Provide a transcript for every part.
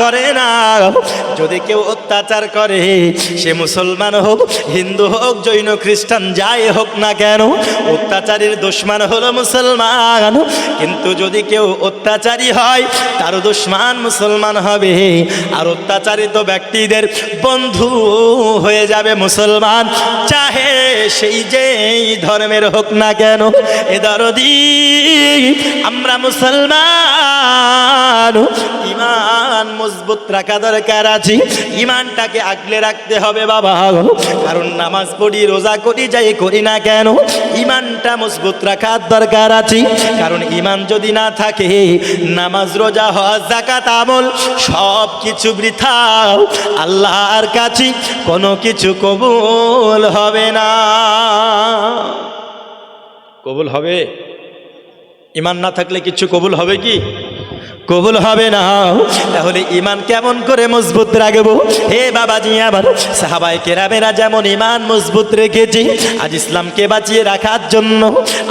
করে না। যদি কেউ অত্যাচার করে, সে মুসলমান হোক, হিন্দু হোক, জৈন, খ্রিস্টান, যাই হোক না কেন, অত্যাচারীর দুশমন হলো মুসলমান। কিন্তু যদি কেউ অত্যাচারী হয়, তার দুশমন মুসলমান হবে, আর অত্যাচারিত ব্যক্তিদের বন্ধু হয়ে যাবে মুসলমান, চাহে সেই যেই ধর্মের হোক না কেন। এ দরদি আমরা মুসলমান, ইমান মজবুত রাখা দরকার আছে, ইমানটাকে আগলে রাখতে হবে বাবা। কারণ নামাজ পড়ি, রোজা করি, যাই করি না কেন, ইমানটা মজবুত রাখার দরকার আছে। কারণ ইমান যদি না থাকে, নামাজ, রোজা, হজ, যাকাত, আমল সব কিছু বৃথা, আল্লাহর কাছে কোনো কিছু কবুল হবে না। কবুল হবে? ইমান না থাকলে কিছু কবুল হবে কি? কবুল হবে না। তাহলে ইমান কেমন করে মজবুত রাখবো? হে বাবাজি আমার, সাহাবায়ে কেরামেরা যেমন ইমান মজবুত রেখেছে, আজ ইসলামকে বাঁচিয়ে রাখার জন্য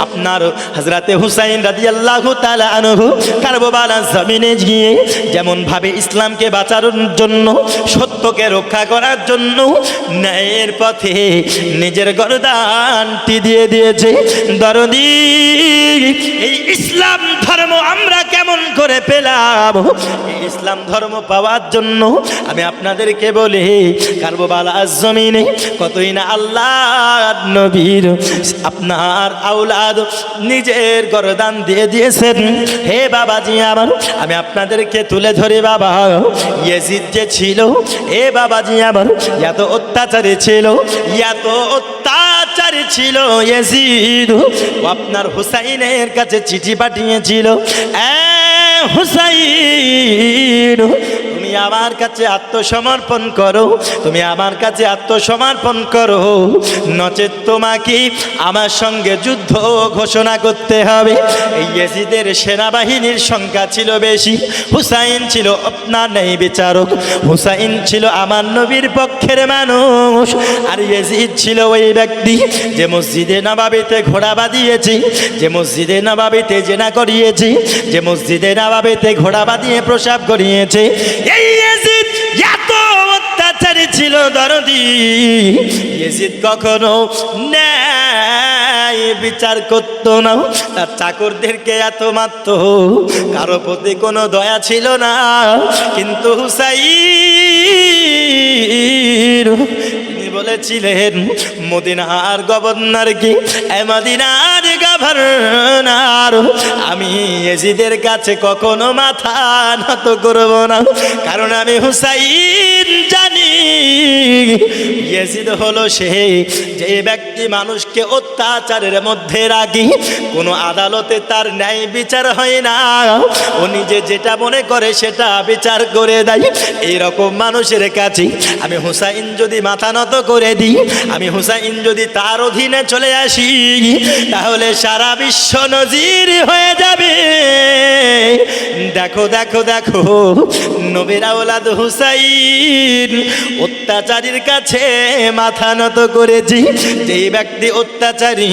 আপনার হযরতে হুসাইন রাদিয়াল্লাহু তাআলা আনহু কারবালার জমিনে গিয়ে যেমন ভাবে ইসলামকে বাঁচানোর জন্য, সত্যকে রক্ষা করার জন্য ন্যায়ের পথে নিজের গর্দানটি দিয়ে দিয়েছে। দরদি, এই ইসলাম ধর্ম আমরা কেমন করে পেলাম? এই ইসলাম ধর্ম পাওয়ার জন্য আমি আপনাদেরকে বলি, কারবালার জমিনে কতই না আল্লাহর নবীর আপনার আওলাদ নিজের গর্দান দিয়ে দিয়েছেন। হে বাবাজি আমার, আমি আপনাদেরকে তুলে ধরি বাবা, ইয়াজিদ যে ছিল, হে বাবাজি আমার, এত অত্যাচারী ছিল, এত অত্যাচারী ছিল ইয়াজিদ, আপনার হুসাইনের কাছে চিঠি পাঠিয়েছিল, হুসাইন তুমি আমার কাছে আত্মসমর্পণ করো, তুমি আমার কাছে আত্মসমর্পণ করো, নচেৎ তোমাকে আমার সঙ্গে যুদ্ধ ঘোষণা করতে হবে। এই ইয়াজিদের সেনাবাহিনীর সংখ্যা ছিল বেশি, হুসাইন ছিল আপনার ন্যায় বিচারক, হুসাইন ছিল আমার নবীর পক্ষের মানুষ, আর ইয়াজিদ ছিল ওই ব্যক্তি যে মসজিদে নববীতে ঘোড়া বাঁধিয়েছে, যে মসজিদে নববীতে জেনা করিয়েছে, যে মসজিদে নববীতে ঘোড়া বাঁধিয়ে প্রসাব করিয়েছে। এই ইয়াজিদ এত অত্যাচারী ছিল দরদি, ইয়াজিদ কখনো ন্যায় বিচার করতো না, তার চাকরদেরকে এত মারতো, কারো প্রতি কোনো দয়া ছিল না। কিন্তু হুসাইন তিনি বলেছিলেন, মদিনার গভর্নর কি, মদিনার গভর্নর, আমি ইয়াজিদের কাছে কখনো মাথা নত করব না, কারণ আমি হুসাইন জানি ইয়াজিদ হলো সেই যে ব্যক্তি মানুষকে অত্যাচারের মধ্যে রাখি, কোনো আদালতে তার ন্যায় বিচার হয় না, ও নিজে যেটা মনে করে সেটা বিচার করে দেয়। এইরকম মানুষের কাছে আমি হুসাইন যদি মাথা নত করে দিই, আমি হুসাইন যদি তার অধীনে চলে আসি, তাহলে সারা বিশ্ব নজির হয়ে যাবে। দেখো দেখো দেখো, নবীর আওলাদ হুসাইন অত্যাচারীর কাছে মাথা নত করেছি। যেই ব্যক্তি অত্যাচারী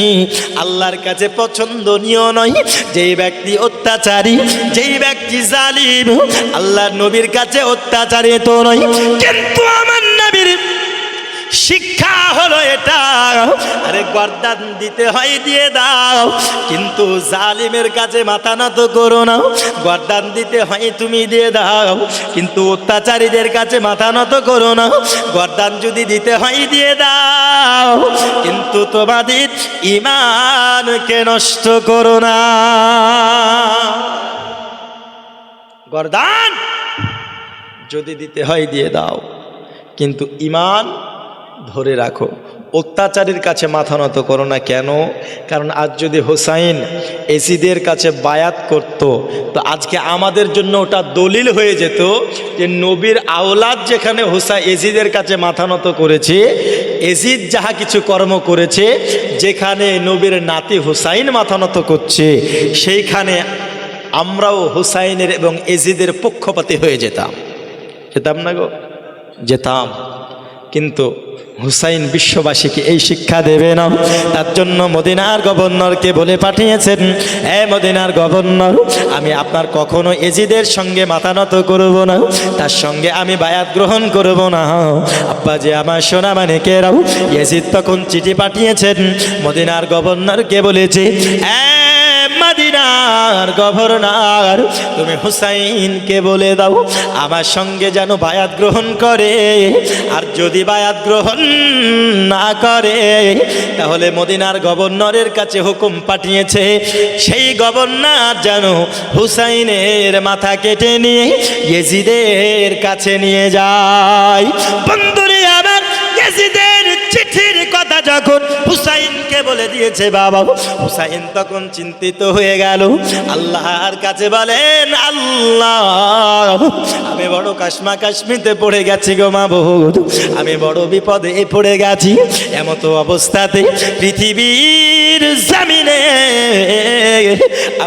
আল্লাহর কাছে পছন্দনীয় নয়, যেই ব্যক্তি অত্যাচারী, যেই ব্যক্তি জালিম আল্লাহর নবীর কাছে অত্যাচারী তো নয়। কিন্তু আমার নবীর শিক্ষা হলো এটা, আরে গর্দান দিতে হয় দিয়ে দাও, কিন্তু জালিমের কাছে মাথা নত করো না। গর্দান দিতে হয় তুমি দিয়ে দাও, কিন্তু অত্যাচারীদের কাছে মাথা নত করো না। গর্দান যদি দিতে হয় দিয়ে দাও, কিন্তু তোমাদের ঈমানকে নষ্ট করো না। গর্দান যদি দিতে হয় দিয়ে দাও, কিন্তু ঈমান ধরে রাখো। অত্যাচারীর কাছে মাথা নত করো না। কেন? কারণ আজ যদি হুসাইন এজিদের কাছে বায়াত করত, তো আজকে আমাদের জন্য ওটা দলিল হয়ে যেত যে নবীর আওলাদ যেখানে এজিদের কাছে মাথা নত করেছে, এজিদ যাহা কিছু কর্ম করেছে, যেখানে নবীর নাতি হুসাইন মাথা নত করছে, সেইখানে আমরাও হুসাইনের এবং এজিদের পক্ষপাতী হয়ে যেতাম। যেতাম না গো? যেতাম। কিন্তু হুসাইন বিশ্ববাসীকে এই শিক্ষা দেবে না। তার জন্য মদিনার গভর্নরকে বলে পাঠিয়েছেন, মদিনার গভর্নর, আমি আপনার কখনো এজিদের সঙ্গে মাথা নত করব না, তার সঙ্গে আমি বায়াত গ্রহণ করব না। আব্বা যে আমার সোনা মানিকেরাও, এজিদ তখন চিঠি পাঠিয়েছেন মদিনার গভর্নরকে বলেছে, মদিনার গভর্নর, তুমি হুসাইনকে বলে দাও আমার সঙ্গে যেন বায়াত গ্রহণ করে, আর যদি বায়াত গ্রহণ না করে তাহলে মদিনার গভর্নরের কাছে হুকুম পাঠিয়েছে সেই গভর্নর যেন হুসাইনের মাথা কেটে নিয়ে ইয়েজিদের কাছে নিয়ে যায়। বন্ধুরে আমার, ইয়েজিদের চিঠির কথা যখন হুসাইনকে বলে দিয়েছে বাবা, হুসাইন তখন চিন্তিত হয়ে গেল। আল্লাহর কাছে বলেন, আল্লাহ আমি বড় কাশমিতে পড়ে গেছি গো মাবুদ, আমি বড় বিপদে পড়ে গেছি। এমতো অবস্থাতে পৃথিবীর জমিনে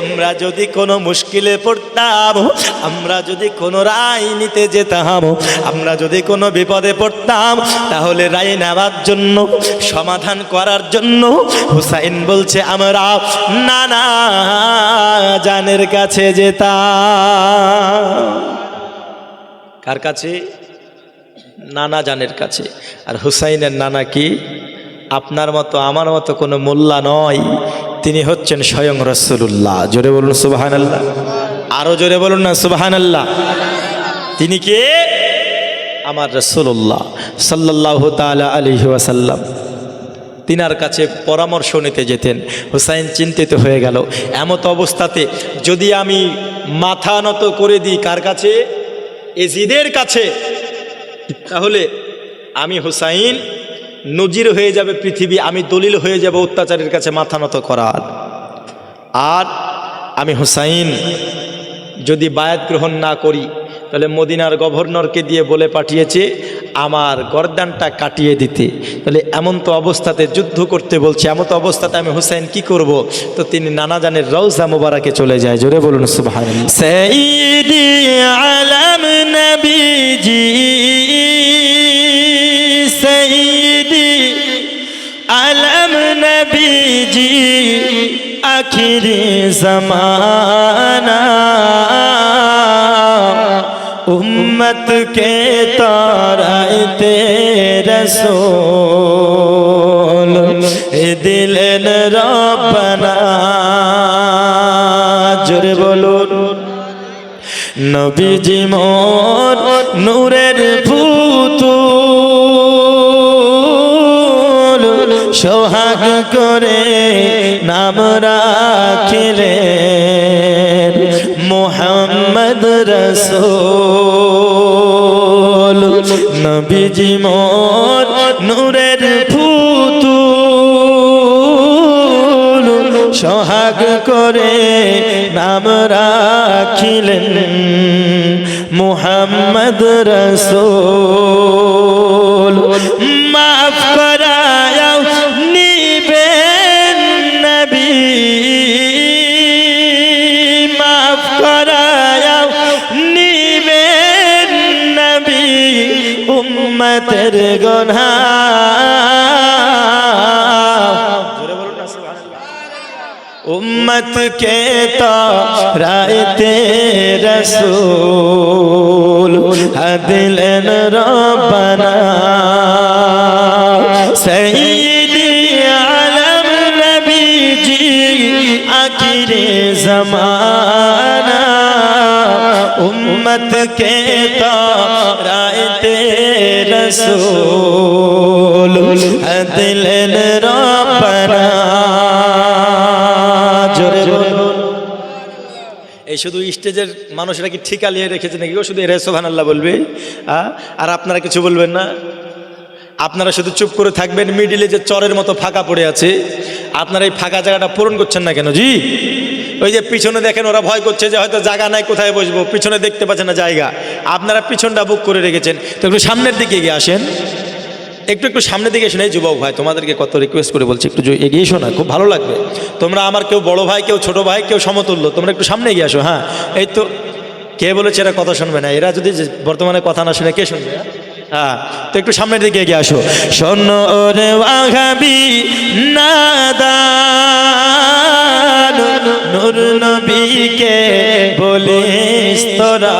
আমরা যদি কোনো মুশকিলে পড়তাম, আমরা যদি কোনো রায় নিতে যেতাম, আমরা যদি কোনো বিপদে পড়তাম, তাহলে রায় নেওয়ার জন্য, সমাধান করার জন্য হুসাইন বলছে আমরা নানা জানের কাছে যেতাম। কার কাছে? নানা জানের কাছে। আর হুসাইনের নানা কি আপনার মতো আমার মতো কোনো মোল্লা নয়, তিনি হচ্ছেন স্বয়ং রাসূলুল্লাহ। জোরে বলুন সুবহানাল্লাহ, আরো জোরে বলুন না সুবহানাল্লাহ। তিনি কে? আমার রাসূলুল্লাহ সাল্লাল্লাহু তাআলা আলাইহি ওয়াসাল্লাম। তিনার কাছে পরামর্শ নিতে যেতেন। হুসাইন চিন্তিত হয়ে গেল, এমত অবস্থাতে যদি আমি মাথা নত করে দিই কার কাছে? এজিদের কাছে, তাহলে আমি হুসাইন নজির হয়ে যাবে পৃথিবী, আমি দলিল হয়ে যাব অত্যাচারের কাছে মাথা নত করার। আর আমি হুসাইন যদি বায়াত গ্রহণ না করি, তাহলে মদিনার গভর্নরকে দিয়ে বলে পাঠিয়েছে আমার গর্দানটা কাটিয়ে দিতে। তাহলে এমন তো অবস্থাতে যুদ্ধ করতে বলছে, এমন তো অবস্থাতে আমি হুসাইন কি করব? তো তিনি নানা জানের রওজা মুবারাকে চলে যায়। জোরে বলুন সুবহানাল্লাহ। সাইয়্যিদি আলম নবীজি, সাইয়্যিদি আলম নবীজি, আখিরি ज़माना उम्मत के ताराते रसूल दिलन रब्बना। जोरे बोलुन नबीजी मोर नूरेर पुतुल, সোহাগ করে নাম রাখিলেন মুহাম্মদ রাসূল। নবীজি মোর নূরের পুতুল, সোহাগ করে নাম রাখিলেন মুহাম্মদ রাসূল। মাফ করায়া নিবেন নবী, মাফ করায়া নিবেন নবী উম্মতের গুনাহ। उम्मत के ताराते रसूल दिलन रब्बना। सय्यिदी आलम नबी जी, आखिरी ज़माना उम्मत के ताराते रसूल दिलन रब्बना। এই শুধু স্টেজের মানুষরা কি ঠিকা নিয়ে রেখেছে নাকি? শুধু এরা সুবহানাল্লাহ বলবে আর আপনারা কিছু বলবেন না? আপনারা শুধু চুপ করে থাকবেন। মিডিলে যে চরের মতো ফাঁকা পড়ে আছে, আপনারা এই ফাঁকা জায়গাটা পূরণ করছেন না কেন? জি, ওই যে পিছনে দেখেন, ওরা ভয় করছে যে হয়তো জায়গা নাই, কোথায় বসবো, পিছনে দেখতে পাচ্ছেন না জায়গা, আপনারা পিছনটা বুক করে রেখেছেন। তো একটু সামনের দিকে এগিয়ে আসেন, একটু সামনের দিকে এসে। যুবক ভাই, তোমাদেরকে কত রিকোয়েস্ট করে বলছি, একটু এগিয়ে এসো না, খুব ভালো লাগবে। তোমরা আমার কেউ বড় ভাই, কেউ ছোট ভাই, কেউ সমতুল্য, তোমরা একটু সামনে এগিয়ে আসো। হ্যাঁ, এই তো কে বলেছে এরা কথা শুনবে না? এরা যদি বর্তমানে কথা না শুনে কে শুনবে? হ্যাঁ, তো একটু সামনের দিকে এগিয়ে আসো। শোনো রে ওয়াহাবি নাদান, নূর নবীকে বলিস তোরা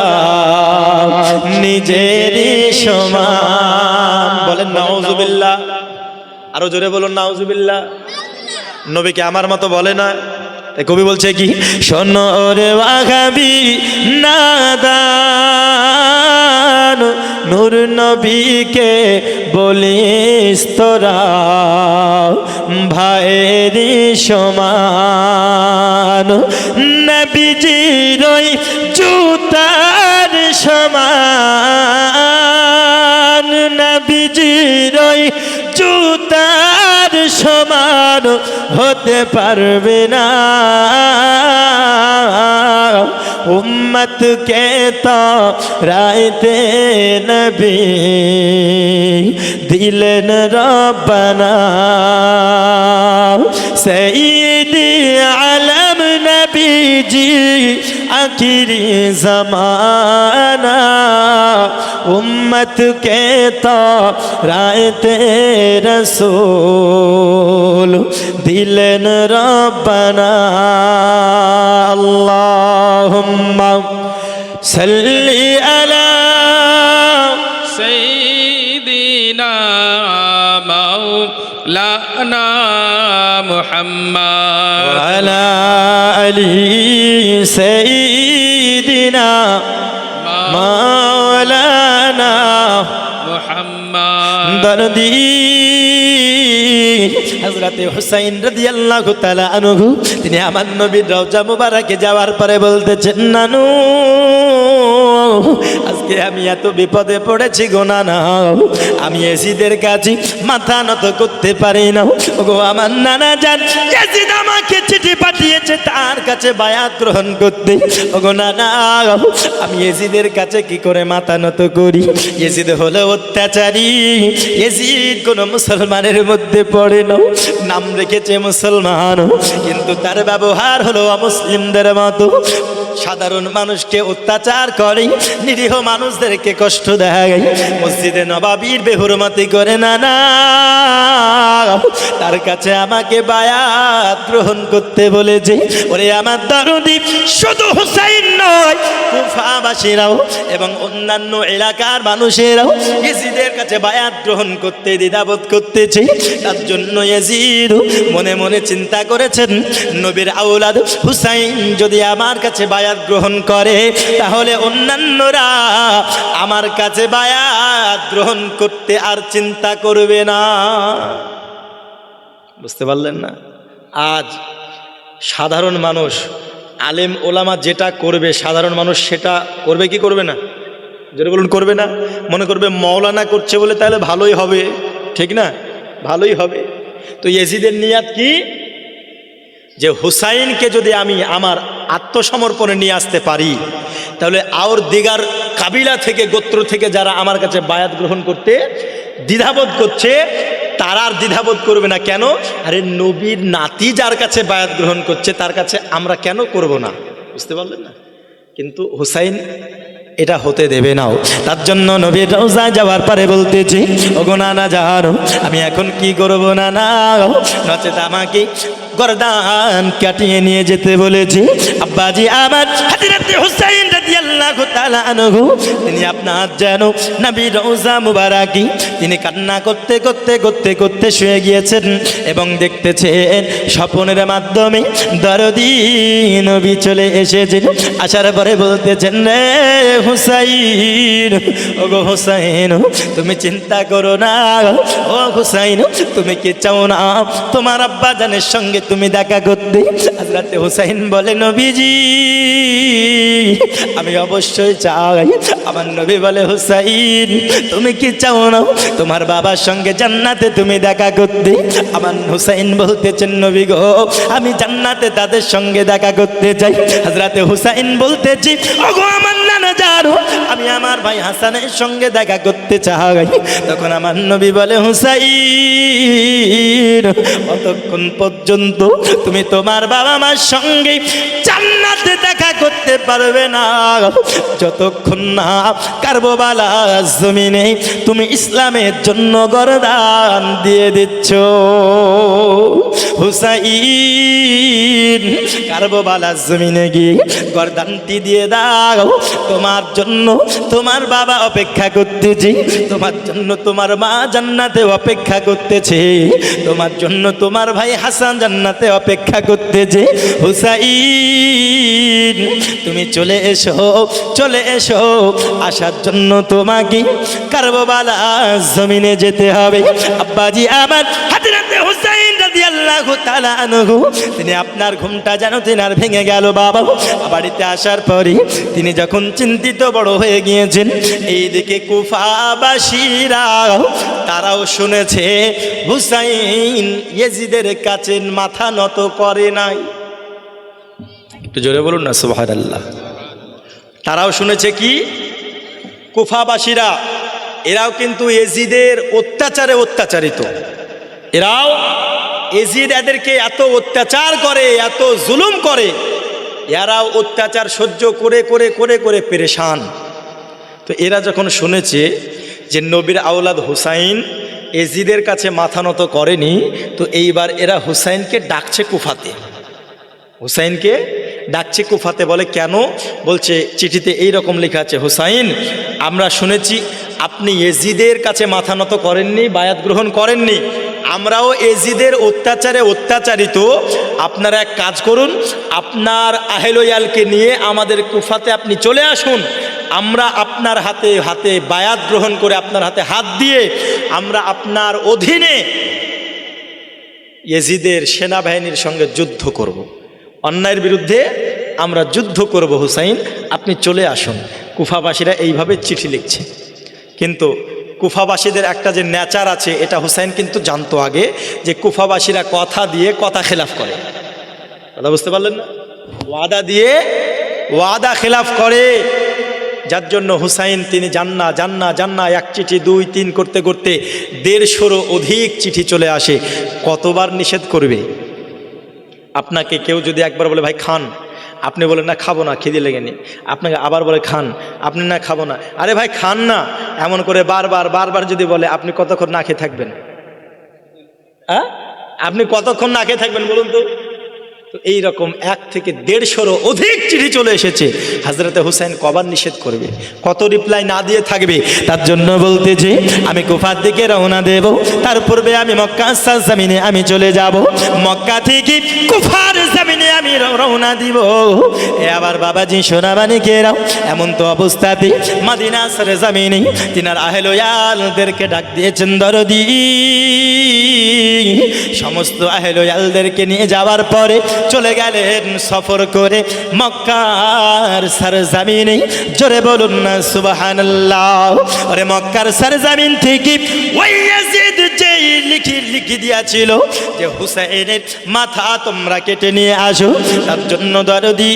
নিজেরই সমান। বলেন নাউজুবিল্লাহ, আরো জোরে বলুন নাউজুবিল্লাহ। নবীকে আমার মতো বলে না। তাই কবি বলছে কি, শোনো রে ওয়াহাবি নাদান, নূর নবীকে বলিস তোরা ভাইয়েরই সমান। নবীজির ওই জুতার সমান, নবীজির ওই জুতার সমান হতে পারবে না। উম্মত কে তো রাইতে নবী দিলেন রব্বানা। সঈদি আলম নবীজি আখিরি জমানা, উম্মত কে তো রাইতে রসূল দিলেন রব্বানা। আল্লাহুম্মা সাল্লি আলা সাইয়্যিদিনা মাওলানা মুহাম্মদ ওয়া আলা আলি সাইয়্যিদিনা মাওলানা মুহাম্মদ। দরদি হযরতে হুসাইন রাদিয়াল্লাহু তাআলা আনহু তিনি আমার নবীর রওজা মুবারকে যাওয়ার পরে বলতেছেন, নানু আজকে আমি এত বিপদে পড়েছি গো নানা, আমি ইয়াজিদের কাছে মাথা নত করতে পারি না। ওগো আমার নানা জান, ইয়াজিদ আমাকে চিঠি পাঠিয়েছে তার কাছে বায়াত গ্রহণ করতে। ওগো নানা, আমি ইয়াজিদের কাছে কি করে মাথা নত করি? ইয়াজিদ হলো অত্যাচারী, ইয়াজিদ কোন মুসলমানের মধ্যে পড়ে না, নাম রেখেছে মুসলমান কিন্তু তার ব্যবহার হলো অমুসলিমদের মতো। সাধারণ মানুষকে অত্যাচার করে, নিরীহ মানুষদেরকে কষ্ট দেয়, মসজিদে নবাবীর বেহুরমতি করে। না না, তার কাছে আমাকে বায়াত গ্রহণ করতে বলেছে। ওরে আমার দরদি, শুধু হুসাইন নয়, কুফাবাসীরাও এবং অন্যান্য এলাকার মানুষেরাও ইয়াজিদের কাছে বায়াত গ্রহণ করতে দ্বিধাবোধ করতেছে। তার জন্য ইয়াজিদ মনে মনে চিন্তা করেছেন, নবীর আওলাদ হুসাইন যদি আমার কাছে বায়াত গ্রহণ করে তাহলে অন্যান্যরা আমার কাছে বায়াত গ্রহণ করতে আর চিন্তা করবে না। বুঝতে পারলেন না? আজ সাধারণ মানুষ, আলেম ওলামা যেটা করবে সাধারণ মানুষ সেটা করবে কি করবে না? যেটা বলুন করবে না। মনে করবে মৌলানা করছে বলে তাহলে ভালোই হবে, ঠিক না? ভালোই হবে। তো ইয়াজিদের নিয়াত কি? যে হুসাইনকে যদি আমি আমার আত্মসমর্পণে নিয়ে আসতে পারি তাহলে আর দিগার কাবিলা থেকে, গোত্র থেকে যারা আমার কাছে বায়াত গ্রহণ করতে দ্বিধাবোধ করছে তারা আর দ্বিধাবোধ করবে না। কেন? আরে নবীর নাতি যার কাছে বায়াত গ্রহণ করছে তার কাছে আমরা কেন করব না? বুঝতে পারলেন না? কিন্তু হুসাইন এটা হতে দেবে নাও। তার জন্য নবীর রওজায় যাওয়ার পরে বলতেছি, ওগো নানা জানো আমি এখন কি করব নানা, নচেত আমাকে গর্দান কাটিয়ে নিয়ে যেতে বলেছি। আব্বাজি আমার হযরত হুসাইন রাদিয়াল্লাহু তাআলা আনহু তিনি আপনার যেন নবীর রওজা মুবারাকি তিনি কান্না করতে করতে করতে করতে শুয়ে গিয়েছেন এবং দেখতেছেন স্বপ্নের মাধ্যমে দরদি নবী চলে এসেছেন। আসার পরে বলতেছেন, রে হুসাইন, ওগো হুসাইন তুমি চিন্তা করো না, ও হুসাইন তুমি কি চাও না তোমার আব্বা জানের সঙ্গে তুমি দেখা করতে? হযরত হুসাইন বলে, নবীজি আমি অবশ্যই চাই। আমার নবী বলে, হুসাইন তুমি কি চাও না তোমার বাবার সঙ্গে জান্নাতে তুমি দেখা করতে? আমার হুসাইন বলতেছেন, নবী গো আমি জান্নাতে তাদের সঙ্গে দেখা করতে চাই। হযরত হুসাইন বলতেছি, ওগো আমার নানা জানো আমি আমার ভাই হাসানের সঙ্গে দেখা করতে চাই। তখন আমার নবী বলে, হুসাইন কতক্ষণ পর্যন্ত তুমি তোমার বাবা মার সঙ্গে জান্নাতে দেখা করতে পারবে না যতক্ষণ না কারবালা জমিনে তুমি ইসলামের জন্য গর্দান দিয়ে দিচ্ছ। হুসাইন কারবালা জমিনে গিয়ে গর্দানটি দিয়ে দাও। তোমার জন্য তোমার বাবা অপেক্ষা করতেছে, তোমার জন্য তোমার মা জান্নাতে অপেক্ষা করতেছে, তোমার জন্য তোমার ভাই হাসান জান্নাতে অপেক্ষা করতেছে। হুসাইন তুমি চলে এসো, চলে এসো। আসার জন্য তোমাকে কারবালা জমিনে যেতে হবে। আব্বাজি আমার হযরতে হুসাইন রাদিয়াল্লাহু তাআলা আনহু তিনি আপনার ঘুমটা যেন তিনার ভেঙে গেল বাবা। বাড়িতে আসার পরে তিনি যখন চিন্তিত বড় হয়ে গিয়েছেন, এইদিকে কুফাবাসীরা তারাও শুনেছে হুসাইন ইয়েজিদের কাছে মাথা নত করে নাই। একটু জোরে বলুন না সুবহানাল্লাহ। তারাও শুনেছে কি, কুফাবাসীরা এরাও কিন্তু ইয়েজিদের অত্যাচারে অত্যাচারিত। এরাও ইয়েজিদ এদেরকে এত অত্যাচার করে, এত জুলুম করে, এরাও অত্যাচার সহ্য করে করে করে করে পেরেশান। তো এরা যখন শুনেছে যে নবীর আওলাদ হুসাইন ইয়েজিদের কাছে মাথা নত করেনি, তো এইবার এরা হুসাইনকে ডাকছে কুফাতে। হুসাইনকে ডাকছে কুফাতে। বলে কেন? বলছে চিঠিতে এই রকম লেখা আছে, হুসাইন আমরা শুনেছি আপনি ইয়েজিদের কাছে মাথা নত করেননি, বায়াত গ্রহণ করেননি, আমরাও ইয়েজিদের অত্যাচারে অত্যাচারিত। আপনারা এক কাজ করুন, আপনার আহলয়ালকে নিয়ে আমাদের কুফাতে আপনি চলে আসুন। আমরা আপনার হাতে হাতে বায়াত গ্রহণ করে, আপনার হাতে হাত দিয়ে আমরা আপনার অধীনে ইয়েজিদের সেনাবাহিনীর সঙ্গে যুদ্ধ করব। অন্যায়ের বিরুদ্ধে আমরা যুদ্ধ করব, হুসাইন আপনি চলে আসুন। কুফাবাসীরা এইভাবে চিঠি লিখছে। কিন্তু কুফাবাসীদের একটা যে নেচার আছে, এটা হুসাইন কিন্তু জানতো আগে, যে কুফাবাসীরা কথা দিয়ে কথা খেলাফ করে। কথা বুঝতে পারলেন না? ওয়াদা দিয়ে ওয়াদা খেলাফ করে। যার জন্য হুসাইন তিনি জান্না জান্না জান্না এক চিঠি দুই তিন করতে করতে 150 অধিক চিঠি চলে আসে। কতবার নিষেধ করবে? আপনাকে কেউ যদি একবার বলে ভাই খান, আপনি বলেন না খাবো না, খিদে লেগেনি, আপনাকে আবার বলে খান, আপনি না খাবো না, আরে ভাই খান না, এমন করে বারবার বারবার যদি বলে, আপনি কতক্ষণ না খেয়ে থাকবেন? হ্যাঁ, আপনি কতক্ষণ না খেয়ে থাকবেন বলুন তো? তো এইরকম 1 থেকে 150 অধিক চিঠি চলে এসেছে। হযরতে হুসাইন কবার নিষেধ করবে, কত রিপ্লাই না দিয়ে থাকবে? তার জন্য বলতেছে আমি কুফার দিকে রওনা দেব, তার পূর্বে আমি মক্কা জমিনে আমি চলে যাব, মক্কা থেকে কুফার জমিনে আমি রওনা দিব। এ আবার বাবাজি সোনামানিকেরাও এমন তো অবস্থাতে মদিনা জমিনে তিনার আহলয়ালদেরকে ডাক দিয়েছেন দরদি। সমস্ত আহলয়ালদেরকে নিয়ে যাওয়ার পরে চলে গেলেন সফর করে মক্কার সরজমিনে। জোরে বলুন না সুবহানাল্লাহ। আরে মক্কার সরজমিন থেকে ওই ইয়াজিদ যেই লিখি দিয়েছিল যে হুসাইনের মাথা তোমরা কেটে নিয়ে আসো, তার জন্য দরদি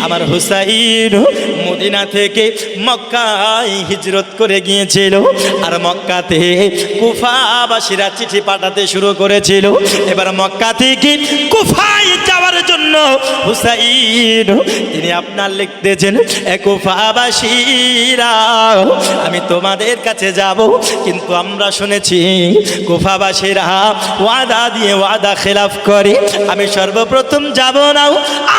আমার হুসাইন মদিনা থেকে মক্কায় হিজরত করে গিয়েছিল। আর মক্কাতে কুফাবাসীরা চিঠি পাঠাতে শুরু করেছিল। এবার মক্কা থেকে কুফায় যাওয়ার জন্য হুসাইন তিনি আপনার লিখতেছেন, এ কুফাবাসীরা আমি তোমাদের কাছে যাব, কিন্তু আমরা শুনেছি কুফাবাসীরা ওয়াদা দিয়ে ওয়াদা খেলাফ করে। আমি সর্বপ্রথম যাব না,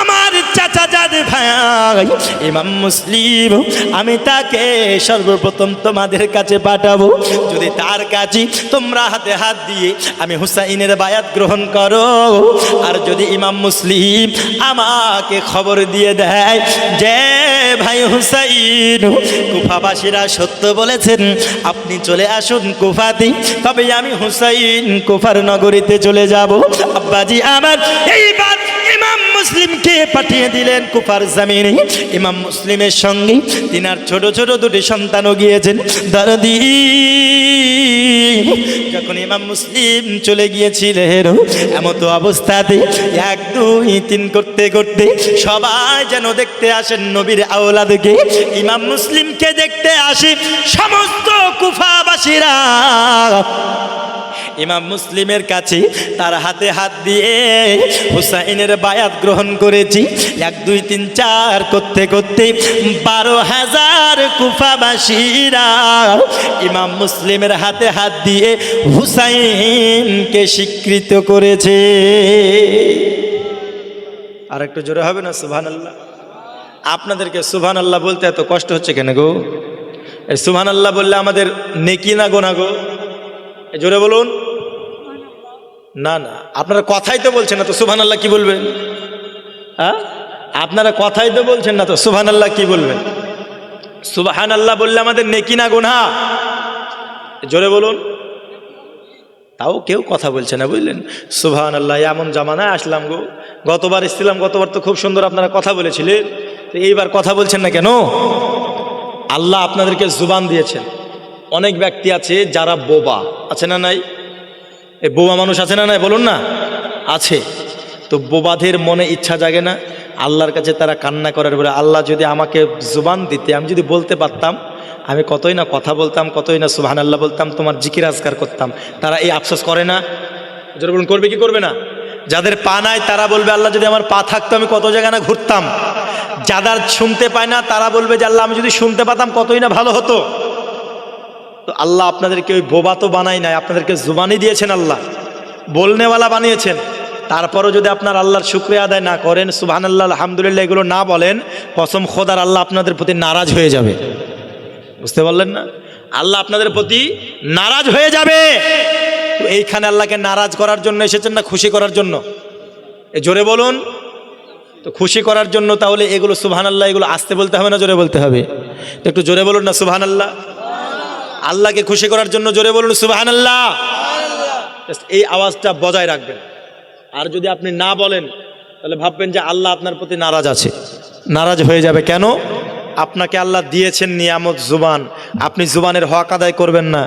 আমার চাচাজাদ ভাই ইমাম মুসলিম আমি তাকে সর্বপ্রথম তোমাদের কাছে পাঠাবো। যদি তার কাছে তোমরা হাতে হাত দিয়ে আমি হুসাইনের বায়াত গ্রহণ করো, আর যদি ইমাম মুসলিম আমাকে খবর দিয়ে দেয় যে ভাই হুসাইন কুফাবাসীরা সত্য বলেছেন, আপনি চলে আসুন কুফাতে, তবে আমি হুসাইন কুফার নগরীতে চলে যাব। আব্বাজি আমার এইবার ইমাম মুসলিমকে পাঠিয়ে দিলেন কুফার জমিনে। ইমাম মুসলিমের সঙ্গে তিনার ছোট ছোট 2টি সন্তানও গিয়েছেন দরদি। যখন ইমাম মুসলিম চলে গিয়েছিলেন, এমত অবস্থাতে 1 2 3 করতে করতে সবাই যেন দেখতে আসেন নবীর আওলাদকে। ইমাম মুসলিমকে দেখতে আসে সমস্ত কুফাবাসীরা। ইমাম মুসলিমের কাছে তার হাতে হাত দিয়ে হুসাইনের বায়াত গ্রহণ করেছে। করেছি। 1 2 3 4 করতে করতে 12,000 কুফাবাসীরা ইমাম মুসলিমের হাতে হাত দিয়ে হুসাইনকে স্বীকৃত করেছে। আর একটু জোরে হবে না সুবহানাল্লাহ? আপনাদেরকে সুবহানাল্লাহ বলতে এত কষ্ট হচ্ছে কেন গো? এই সুবহানাল্লাহ বললে আমাদের নেকি না গোনা গো? জোরে বলুন না। না আপনারা কথাই তো বলছেন না, তো সুবহানাল্লাহ কি বলবেন? হ্যাঁ, আপনারা কথাই তো বলছেন না, তো সুবহানাল্লাহ কি বলবেন? সুবহানাল্লাহ বললে আমাদের নেকি না গুনাহ? জোরে বলুন। তাও কেউ কথা বলছে না, বুঝলেন? সুবহানাল্লাহ, এমন জামানায় আসলাম গো। গতবার এসেছিলাম, গতবার তো খুব সুন্দর আপনারা কথা বলেছিলেন, তো এইবার কথা বলছেন না কেন? আল্লাহ আপনাদেরকে জুবান দিয়েছেন। অনেক ব্যক্তি আছে যারা বোবা, আছে না নাই? এই বোবা মানুষ আছে না নাই বলুন না? আছে। তো বোবাদের মনে ইচ্ছা জাগে না? আল্লাহর কাছে তারা কান্না করার বলে, আল্লাহ যদি আমাকে জুবান দিতে, আমি যদি বলতে পারতাম, আমি কতই না কথা বলতাম, কতই না সুবহানাল্লাহ বলতাম, তোমার জিকির আজকার করতাম। তারা এই আফসোস করে না? যারা বলুন করবে কি করবে না? যাদের পা নাই তারা বলবে, আল্লাহ যদি আমার পা থাকতো আমি কত জায়গা না ঘুরতাম। যাদের শুনতে পায় না তারা বলবে যে আল্লাহ আমি যদি শুনতে পাতাম কতই না ভালো হতো। তো আল্লাহ আপনাদেরকে ওই বোবা তো বানাই নাই, আপনাদেরকে জুবানই দিয়েছেন, আল্লাহ বলনেওয়ালা বানিয়েছেন। তারপরও যদি আপনার আল্লাহর শুকরিয়া আদায় না করেন, সুবহানাল্লাহ আলহামদুলিল্লাহ এগুলো না বলেন, কসম খোদার আল্লাহ আপনাদের প্রতি নারাজ হয়ে যাবে। বুঝতে পারলেন না? আল্লাহ আপনাদের প্রতি নারাজ হয়ে যাবে। তো এইখানে আল্লাহকে নারাজ করার জন্য এসেছেন না খুশি করার জন্য? এ জোরে বলুন। তো খুশি করার জন্য তাহলে এগুলো সুবহানাল্লাহ এগুলো আস্তে বলতে হবে না জোরে বলতে হবে? তো একটু জোরে বলুন না সুবহানাল্লাহ। আল্লাহকে খুশি করার জন্য জোরে বলুন সুবহানাল্লাহ। এই আওয়াজটা বজায় রাখবেন। আর যদি আপনি না বলেন তাহলে ভাববেন যে আল্লাহ আপনার প্রতি নারাজ আছে। নারাজ হয়ে যাবে কেন? আপনাকে আল্লাহ দিয়েছেন নিয়ামত জুবান, আপনি জুবানের হক আদায় করবেন না,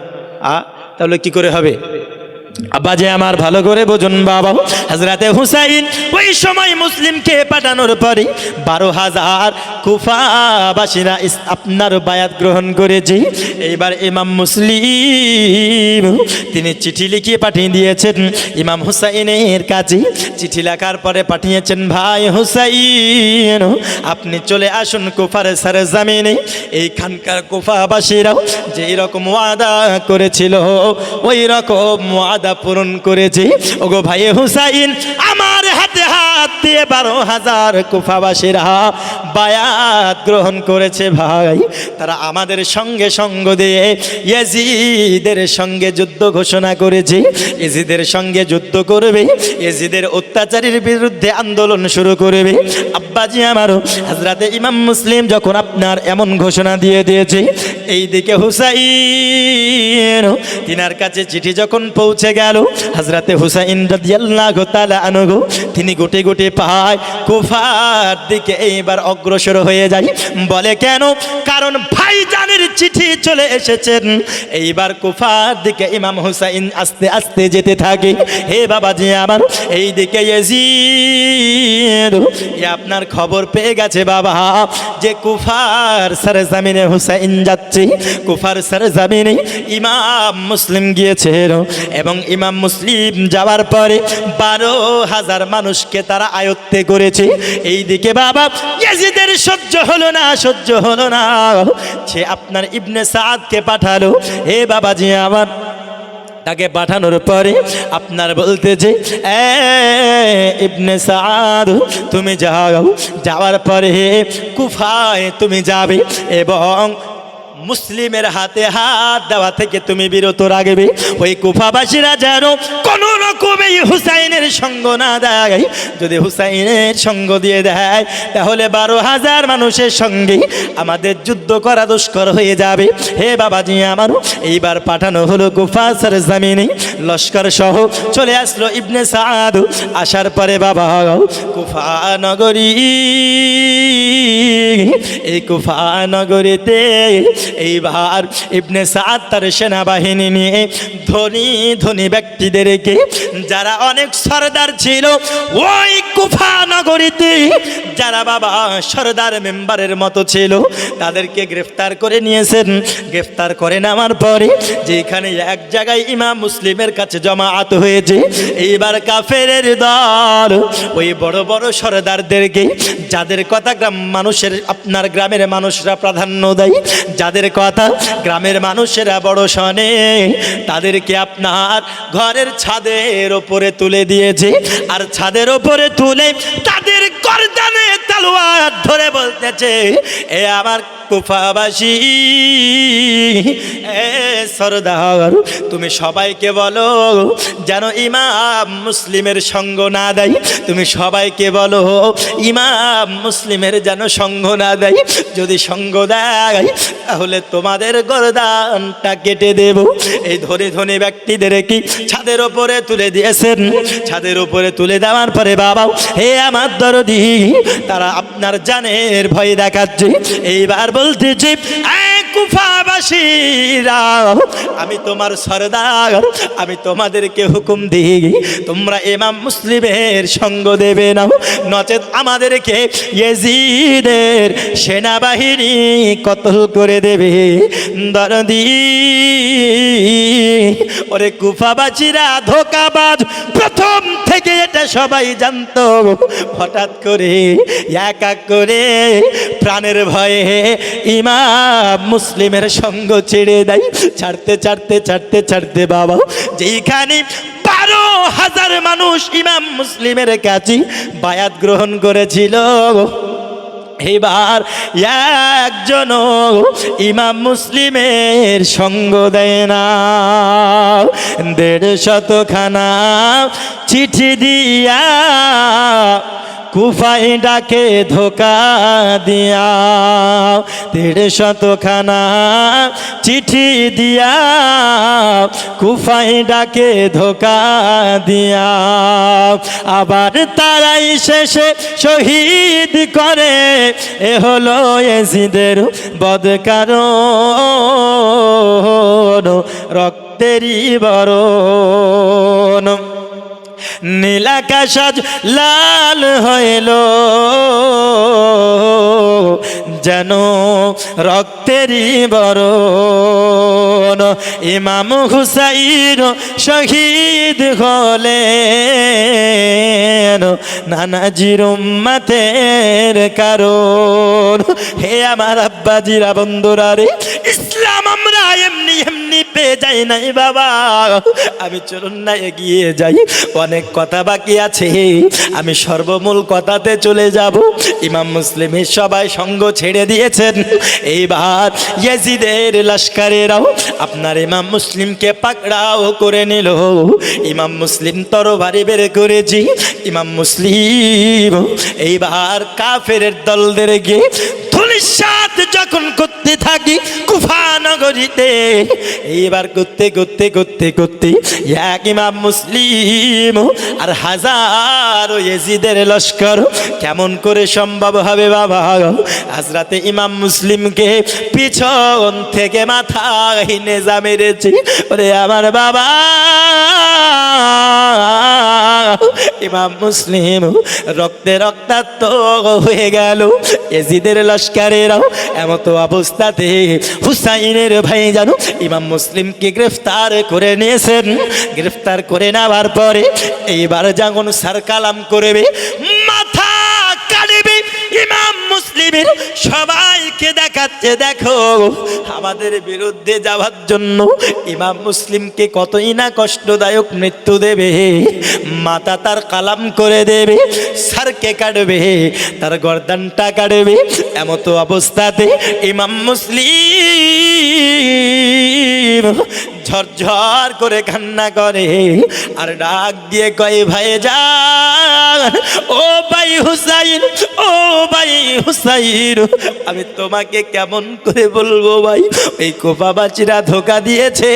তাহলে কি করে হবে? আব্বাজে আমার ভালো করে বুঝুন বাবা, হযরতে হুসাইন ওই সময় মুসলিমকে পাঠানোর পরে 12,000 কুফাবাসীরা আপনার বায়াত গ্রহণ করেছে। এইবার ইমাম মুসলিম তিনি চিঠি লিখে পাঠিয়ে দিয়েছেন ইমাম হুসাইনের কাছে। চিঠি লেখার পরে পাঠিয়েছেন, ভাই হুসাইন আপনি চলে আসুন কুফার সরজমিনে। এইখানকার কুফাবাসীরাও যেই রকম ওয়াদা করেছিল ওই রকম ওয়াদা পূরণ করেছে। ওগো ভাই হুসাইন, আমার হাতে হাত দিয়ে 12,000 কুফাবাসীরা বায়াত গ্রহণ করেছে। ভাই তারা আমাদের সঙ্গে সঙ্গ দিয়ে ইয়াজিদের সঙ্গে যুদ্ধ ঘোষণা করেছে। ইয়াজিদের সঙ্গে যুদ্ধ করবে, ইয়াজিদের অত্যাচারের বিরুদ্ধে আন্দোলন শুরু করবে। আব্বাজি আমারও হযরতে ইমাম মুসলিম যখন আপনার এমন ঘোষণা দিয়ে দিয়েছে, এইদিকে হুসাইন তিনার কাছে চিঠি যখন পৌঁছে গেল, হযরতে হুসাইন রাদিয়াল্লাহু তাআলা আনহু তিনি গুটি গুটি পায় কুফার দিকে এইবার অগ্রসর হয়ে যায়। বলে কেন? কারণ ভাইজানের চিঠি চলে এসেছেন। এইবার কুফার দিকে ইমাম হুসাইন আস্তে আস্তে যেতে থাকে। হে বাবাজি আমার, এইদিকে ইয়াজিদ আপনার খবর পেয়ে গেছে বাবা যে কুফার সরজমিনে হুসাইন যাচ্ছে। কুফার সরজমিনে ইমাম মুসলিম গিয়েছে এবং ইমাম মুসলিম যাওয়ার পরে 12,000 মানুষকে তারা আয়ত্তে করেছে। এইদিকে বাবা ইয়াজিদের সহ্য হলো না, সহ্য হলো না, সে আপনার ইবনে সাদকে পাঠালো। হে বাবাজি আমার, তাকে পাঠানোর পরে আপনার বলতেছে, ইবনে সাদ তুমি যাও, যাওয়ার পরে কুফায় তুমি যাবে এবং মুসলিমের হাতে হাত দেওয়া থেকে তুমি বিরত রাখবে। ওই কুফাবাসীরা যেন কোন রকমে হুসাইনের সঙ্গ না দেয়। যদি হুসাইনের সঙ্গ দিয়ে দেয় তাহলে 12,000 মানুষের সঙ্গে আমাদের যুদ্ধ করা দুষ্কর হয়ে যাবে। হে বাবাজি আমার, এইবার পাঠানো হলো কুফা সরজমিনে, লস্কর সহ চলে আসলো ইবনে সাদ। আসার পরে বাবা কুফা নগরী, এই কুফা নগরীতে এইবার ইবনে সাদ তার সেনাবাহিনী নিয়ে ধনী ধনী ব্যক্তিদেরকে, যারা অনেক সরদার ছিল ওই কুফা নগরীতে, যারা বাবা সরদার মেম্বারের মতো ছিল, তাদেরকে গ্রেফতার করে নিয়েছেন। গ্রেফতার করে নেওয়ার পরে যেখানে এক জায়গায় ইমাম মুসলিমের মুসলিমের কাছে জমাআত হয়েছে। এইবার কাফেরের দল ওই বড় বড় সরদারদেরকে, যাদের কথা মানুষের আপনার গ্রামের মানুষরা প্রাধান্য দেয়, যাদের কথা গ্রামের মানুষেরা বড় শোনে, তাদেরকে আপনার ঘরের ছাদের ওপরে তুলে দিয়েছে। আর ছাদের ওপরে তুলে তাদের গর্দানে তলোয়ার ধরে বলতেছে, এ আমার কুফাবাসী, এ সরদার, তুমি সবাইকে বলো যেন ইমাম মুসলিমের সঙ্গ না দেয়। তুমি সবাইকে বলো ইমাম মুসলিমের যেন সঙ্গ না দেয়। যদি সঙ্গ দেয় তাহলে তোমাদের গর্দানটা কেটে দেব। এই ধনী ধনী ব্যক্তিদের কি ছাদের ওপরে তুলে দিয়েছেন। ছাদের ওপরে তুলে দেওয়ার পরে বাবা, হে আমার দরদি, তারা আপনার জানের ভয় দেখাচ্ছে। এইবার বলতেছে, কুফাবাসীরা, আমি তোমার সরদার, আমি তোমাদেরকে হুকুম দিই, তোমরা ইমাম মুসলিমের সঙ্গ দেবে না, নচেত আমাদেরকে ইয়াজিদের সেনাবাহিনী কতল করে দেবে। দরদি, ওরে কুফাবাসীরা ধোঁকাবাজ, প্রথম থেকে এটা সবাই জানতো। হঠাৎ করে এক এক করে প্রাণের ভয়ে ইমাম মুসলিমের সঙ্গ ছেড়ে দেয়। ছাড়তে ছাড়তে ছাড়তে ছাড়তে বাবা, যেইখানে 12,000 মানুষ ইমাম মুসলিমের কাছে বায়াত গ্রহণ করেছিল, এবার একজন ইমাম মুসলিমের সঙ্গ দেয় না। 150খানা চিঠি দিয়া কুফায় ডাকে ধোকা দিয়া, 150খানা চিঠি দিয়া কুফায় ডাকে ধোকা দিয়া। আবার তারাই শেষে শহীদ করে, এ হলো ইয়াজিদের বদকারণ, রক্তেরই বরণ। নীলাকাশ আজ লাল হইল যেন রক্তেরই বরণ। ইমাম হুসাইন শহীদ হলেন নানাজির উম্মতের কারণ। হে আমার আব্বাজিরা, বন্ধুরা রে, ইসলাম আমরা এমনি এমনি পেয়ে যাই নাই বাবা। আমি চলুন না এগিয়ে যাই, অনেক কথা বাকি আছে। আমি সর্বমূল কথাতে চলে যাব। ইমাম মুসলিমের সবাই সঙ্গ ছেড়ে দিয়েছেন। এইবার ইয়াজিদের লস্করেরাও আপনার ইমাম মুসলিমকে পাকড়াও করে নিল। ইমাম মুসলিম তরবারি বের করেছি। ইমাম মুসলিম এইবার কাফেরের দলদের গিয়ে ধূলিসাৎ যখন করতে থাকি কুফা নগরীতে, এইবার করতে করতে করতে করতে এক ইমাম মুসলিম আর হাজারো ইয়াজিদের লস্কর কেমন করে সম্ভব হবে বাবা? হযরতে ইমাম মুসলিমকে পিছন থেকে মাথায় নেজা মেরেছে। ওরে আমার বাবা, ইমাম মুসলিম রক্তে রক্তাক্ত হয়ে গেল। ইয়াজিদের লস্করেরাও এমত অবস্থাতে হুসাইনের ভাই জানো ইমাম মুসলিমকে গ্রেফতার করে নিয়েছেন। গ্রেফতার করে নেওয়ার পরে এইবার যখন সারকালাম করবে, মাথা কাটবে, ইমাম মুসলিমের সবাইকে দেখাচ্ছে, দেখো আমাদের বিরুদ্ধে যাওয়ার জন্য ইমাম মুসলিমকে কতই না কষ্টদায়ক মৃত্যু দেবে। মাথা তার কালাম করে দেবে, সারকে কাটবে, তার গর্দানটা কাটবে। এমত অবস্থাতে ইমাম মুসলিম ঝরঝর করে কান্না করে আর ডাক দিয়ে কয়, ভাই যান, ও ভাই হুসাইন, ও ভাই হুসাইন, আমি তোমাকে কেমন করে বলবো ভাই, ওই কুফাবাসীরা ধোকা দিয়েছে।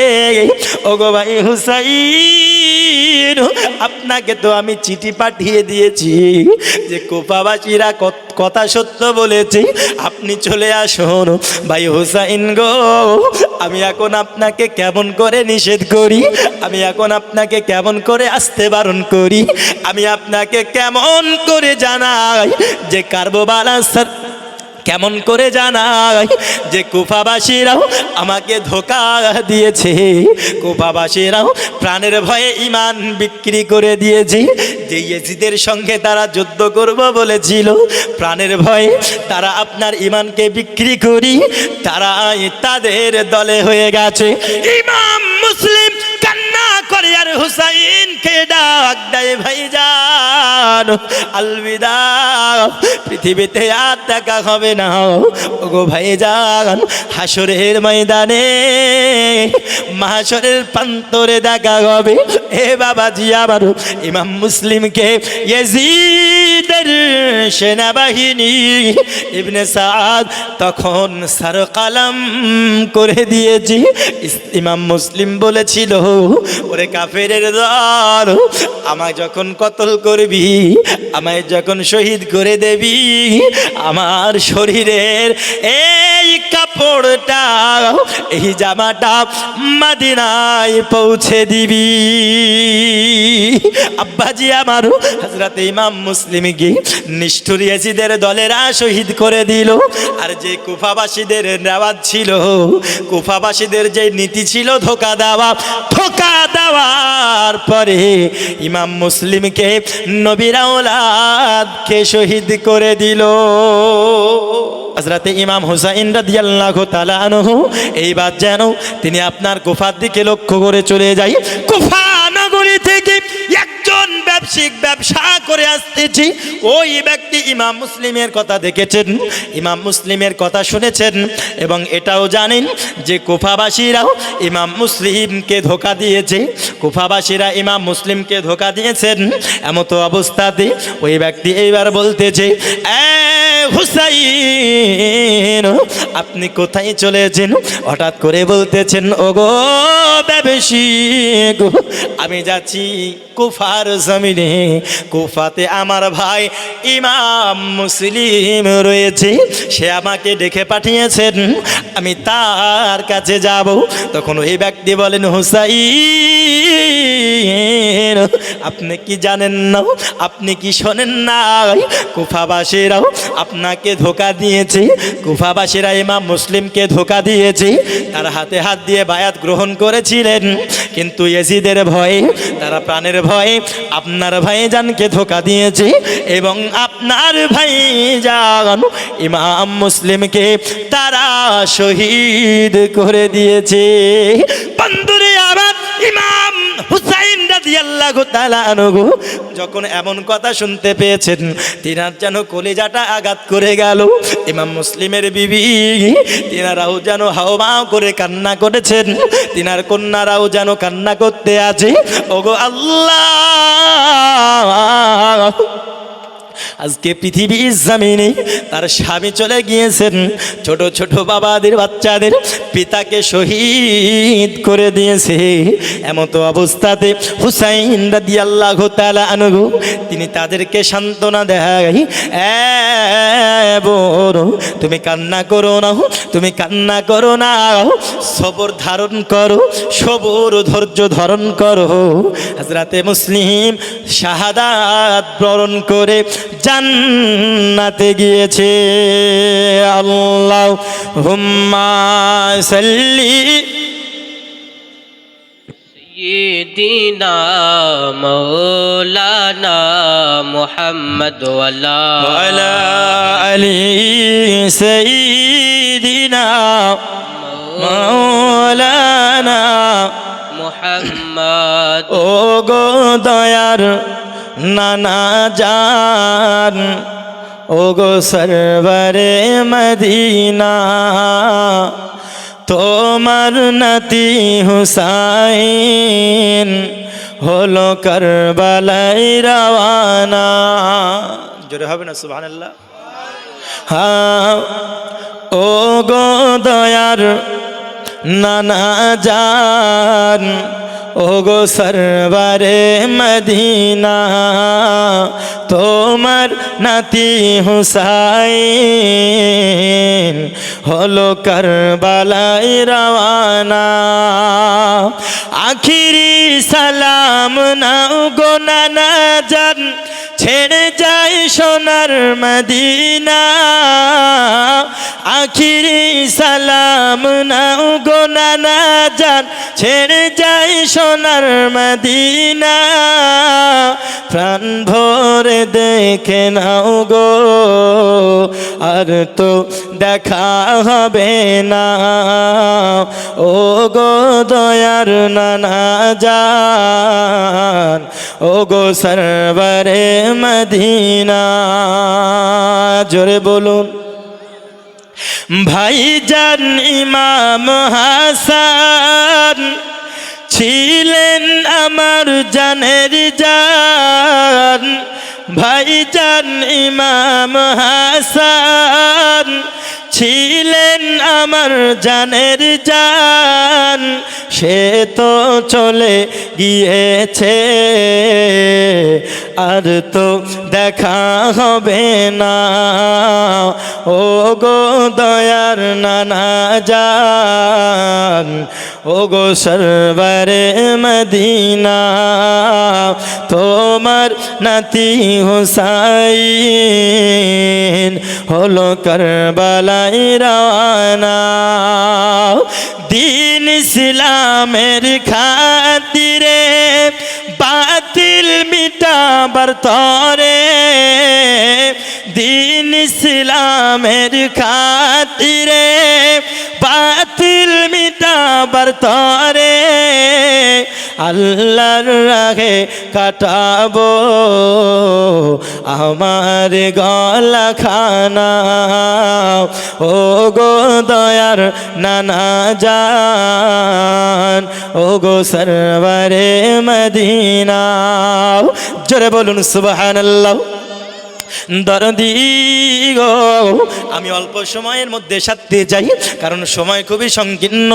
ও গো ভাই হুসাইন, আপনাকে তো আমি চিঠি পাঠিয়ে দিয়েছি যে কুফাবাসীরা কথা সত্য বলেছে, আপনি চলে আসুন। ভাই হুসাইন গো, আমি এখন আপনাকে কেমন করে নিষেধ করি, আমি এখন আপনাকে কেমন করে আসতে বারণ করি, আমি আপনাকে কেমন করে জানাই যে কেমন করে জানাই যে কুফাবাসীরাও আমাকে ধোঁকা দিয়েছে, কুফাবাসীরাও প্রাণের ভয়ে ঈমান বিক্রি করে দিয়েছে। যে ইয়েজিদের সঙ্গে তারা যুদ্ধ করব বলেছিল, প্রাণের ভয়ে তারা আপনার ঈমানকে বিক্রি করি তারা তাদের দলে হয়ে গেছে। ইমাম মুসলিম কান্না করে আর হুসাইনকে ডাক দেয়, ভাইজান আলবিদা, পৃথিবীতে আর দেখা হবে না। ওগো ভাইজান, হাসরের ময়দানে মাহশরের প্রান্তরে দেখা হবে। এ বাবাজি আমার, ইমাম মুসলিমকে ইয়াজিদের সেনাবাহিনী ইবনে সাদ তখন সার কালাম করে দিয়েছি। ইমাম মুসলিম বলেছিল, ওরে কাফেরের দল, আমায় যখন কতল করবি, আমায় যখন শহীদ করে দেবি, আমার শরীরের এই কাপড়টা, এই জামাটা মদিনায় পৌঁছে দিবি। আব্বাজি আমার, হযরত ইমাম মুসলিম কি নিষ্ঠুর ইয়াজিদের দলেরা শহীদ করে দিল। আর যে কুফাবাসীদের নেওয়াজ ছিল, কুফাবাসীদের যে নীতি ছিল ধোঁকা দেওয়া, ধোঁকা দেওয়ার পরে ইমাম মুসলিমকে নবীর আওলাদকে শহীদ করে দিল। হযরত ইমাম হুসাইন রাদিয়াল্লাহু তাআলা আনহু এইবার যেন তিনি আপনার কুফার দিকে লক্ষ্য করে চলে যায়। কুফা নগরী থেকে একজন ব্যবসায়িক ব্যবসা করে আসতেছি, ওই ব্যক্তি ইমাম মুসলিমের কথা দেখেছেন, ইমাম মুসলিমের কথা শুনেছেন এবং এটাও জানেন যে কুফাবাসীরাও ইমাম মুসলিমকে ধোঁকা দিয়েছে, কুফাবাসীরা ইমাম মুসলিমকে ধোঁকা দিয়েছেন। এমত অবস্থাতে ওই ব্যক্তি এইবার বলতেছে, হুসাইন আপনি কোথায় চলেছেন? হঠাৎ করে বলতেছেন, ওগো ব্যবসায়িক, আমি যাচ্ছি কুফার জমিনে, কুফাতে আমার ভাই ইমাম মুসলিম রয়েছে, সে আমাকে ডেকে পাঠিয়েছেন, আমি তার কাছে যাব। তখন ওই ব্যক্তি বলেন, হুসাইন আপনি কি জানেন না, আপনি কি শোনেন না, কুফাবাসীরাও আপনাকে ধোঁকা দিয়েছে, কুফাবাসীরা ইমাম মুসলিমকে ধোঁকা দিয়েছে। তার হাতে হাত দিয়ে বায়াত গ্রহণ করেছিলেন, কিন্তু ইয়াজিদের ভয়ে, তারা প্রাণের ভয়ে আপনার ভাইজানকে ধোঁকা দিয়েছে এবং আপনার ভাইজান ইমাম মুসলিমকে তারা শহীদ করে দিয়েছে। বন্ধুরে আমার, ইমাম হুসাইন রাদিয়াল্লাহু তাআলা আনহু যখন এমন কথা শুনতে পেয়েছেন, তিনার যেন কলিজাটা আঘাত করে গেল। ইমাম মুসলিমের বিবি তিনারাও যেন হাওমাও করে কান্না করেছেন, তিনার কন্যারাও যেন কান্না করতে আছে। ওগো আল্লাহ, আজকে পৃথিবীর জমিনে তার স্বামী চলে গিয়েছেন, ছোট ছোট বাবাদের বাচ্চাদের পিতাকে শহীদ করে দিয়েছে। এমত অবস্থাতে হুসাইন রাদিয়াল্লাহু তাআলা আনহু তিনি তাদেরকে সান্ত্বনা দেয়, বোন তুমি কান্না করো না, তুমি কান্না করো না, সবর ধারণ করো, সবর ধৈর্য ধারণ করো। হযরতে মুসলিম শাহাদাত বরণ করে জান্নাতে গিয়েছে। আল্লাহুম্মা সাল্লি সাইয়্যিদিনা মাওলানা মুহাম্মদ ওয়ালা আলি সাইয়্যিদিনা মাওলানা মুহাম্মদ। ও গো দয়ার নানা জান, ও গো সরবরে মদিনা, তোমার নাতি হুসাইন হলো কারবালায় রওয়ানা। জোরে হবে না সুবহানাল্লাহ? হ্যাঁ, ও গো দয়ার নানা জান, ও গো সরবরে মদিনা, তোমার নাতি হুসাইন হলো কারবালায় রওয়ানা। আখিরি সালাম নাও গো নানা জান, ছেড়ে যায় সোনার মদিনা আখিরি সালাম নাও গো নানা জান ছেড়ে যায় সোনার মদিনা প্রাণ ভরে দেখে নাও গো আর তো দেখা হবে না ও গো দয়ার নানা জান ও গো সরবরে মদিনা জোরে বলুন ভাইজান ইমাম হাসান ছিলেন আমার জানের জান ভাইজান ইমাম হাসান ছিলেন আমার জানের জান সে তো চলে গিয়েছে আর তো দেখা হবে না ও গো দয়ার নানা জান ও গো সরবরে মদিনা তোমার নাতি হুসাইন হলো কারবালায় রওনা দিন ইসলামের খাতিরে বাতিল মিটাবার তরে দিন ইসলামের খাতিরে বাতিল মিটাবার তরে আল্লাহর রাহে কাটাবো আমার গলা খানা ও গো দয়ার নানা জান ও গো সরবরে মদিনা জোরে বলুন সুবহানাল্লাহ দরদি গো আমি অল্প সময়ের মধ্যে সাথে যাই কারণ সময় খুবই সংকীর্ণ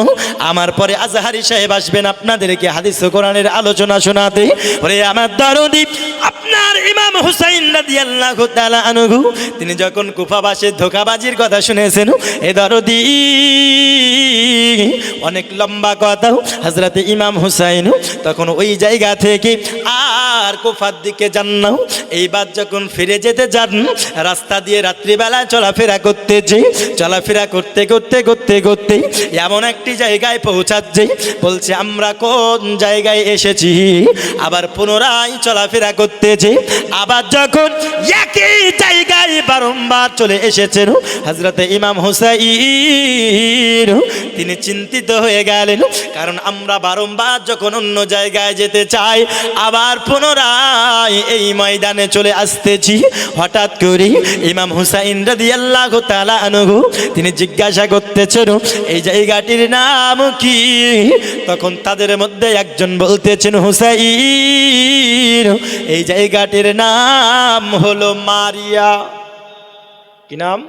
আমার পরে আজহারি সাহেব আসবেন আপনাদেরকে হাদিস ও কোরআনের আলোচনা শোনাতে ওরে আমার দরদি আপনার ইমাম হুসাইন রাদিয়াল্লাহু তাআলা আনহু তিনি যখন কুফাবাসীর ধোঁকাবাজির কথা শুনেছেন এ দরদি অনেক লম্বা কথা হযরত ইমাম হুসাইন তখন ওই জায়গা থেকে আর কুফার দিকে যান না এইবার যখন ফিরে যেতে যান রাস্তা দিয়ে রাত্রিবেলা চলাফেরা করতে এমন একটি জায়গায় পৌঁছাচ্ছে বলছে আমরা কোন জায়গায় এসেছি আবার পুনরায় চলাফেরা করতেছে আবার যখন একই জায়গায় বারংবার চলে এসেছেন হযরত ইমাম হুসাইন তিনি চিন্তিত হয়ে গেলেন কারণ আমরা বারংবার যখন অন্য জায়গায় যেতে চাই আবার পুনরায় এই ময়দানে চলে আসতেছি হঠাৎ করে ইমাম হুসাইন রাদিয়াল্লাহু তাআলা আনহু তিনি জিজ্ঞাসা করতেছেন এই জায়গাটির নাম কি তখন তাদের মধ্যে একজন বলতেছেন হুসাইন এই জায়গাটির নাম হলো মারিয়া কি নাম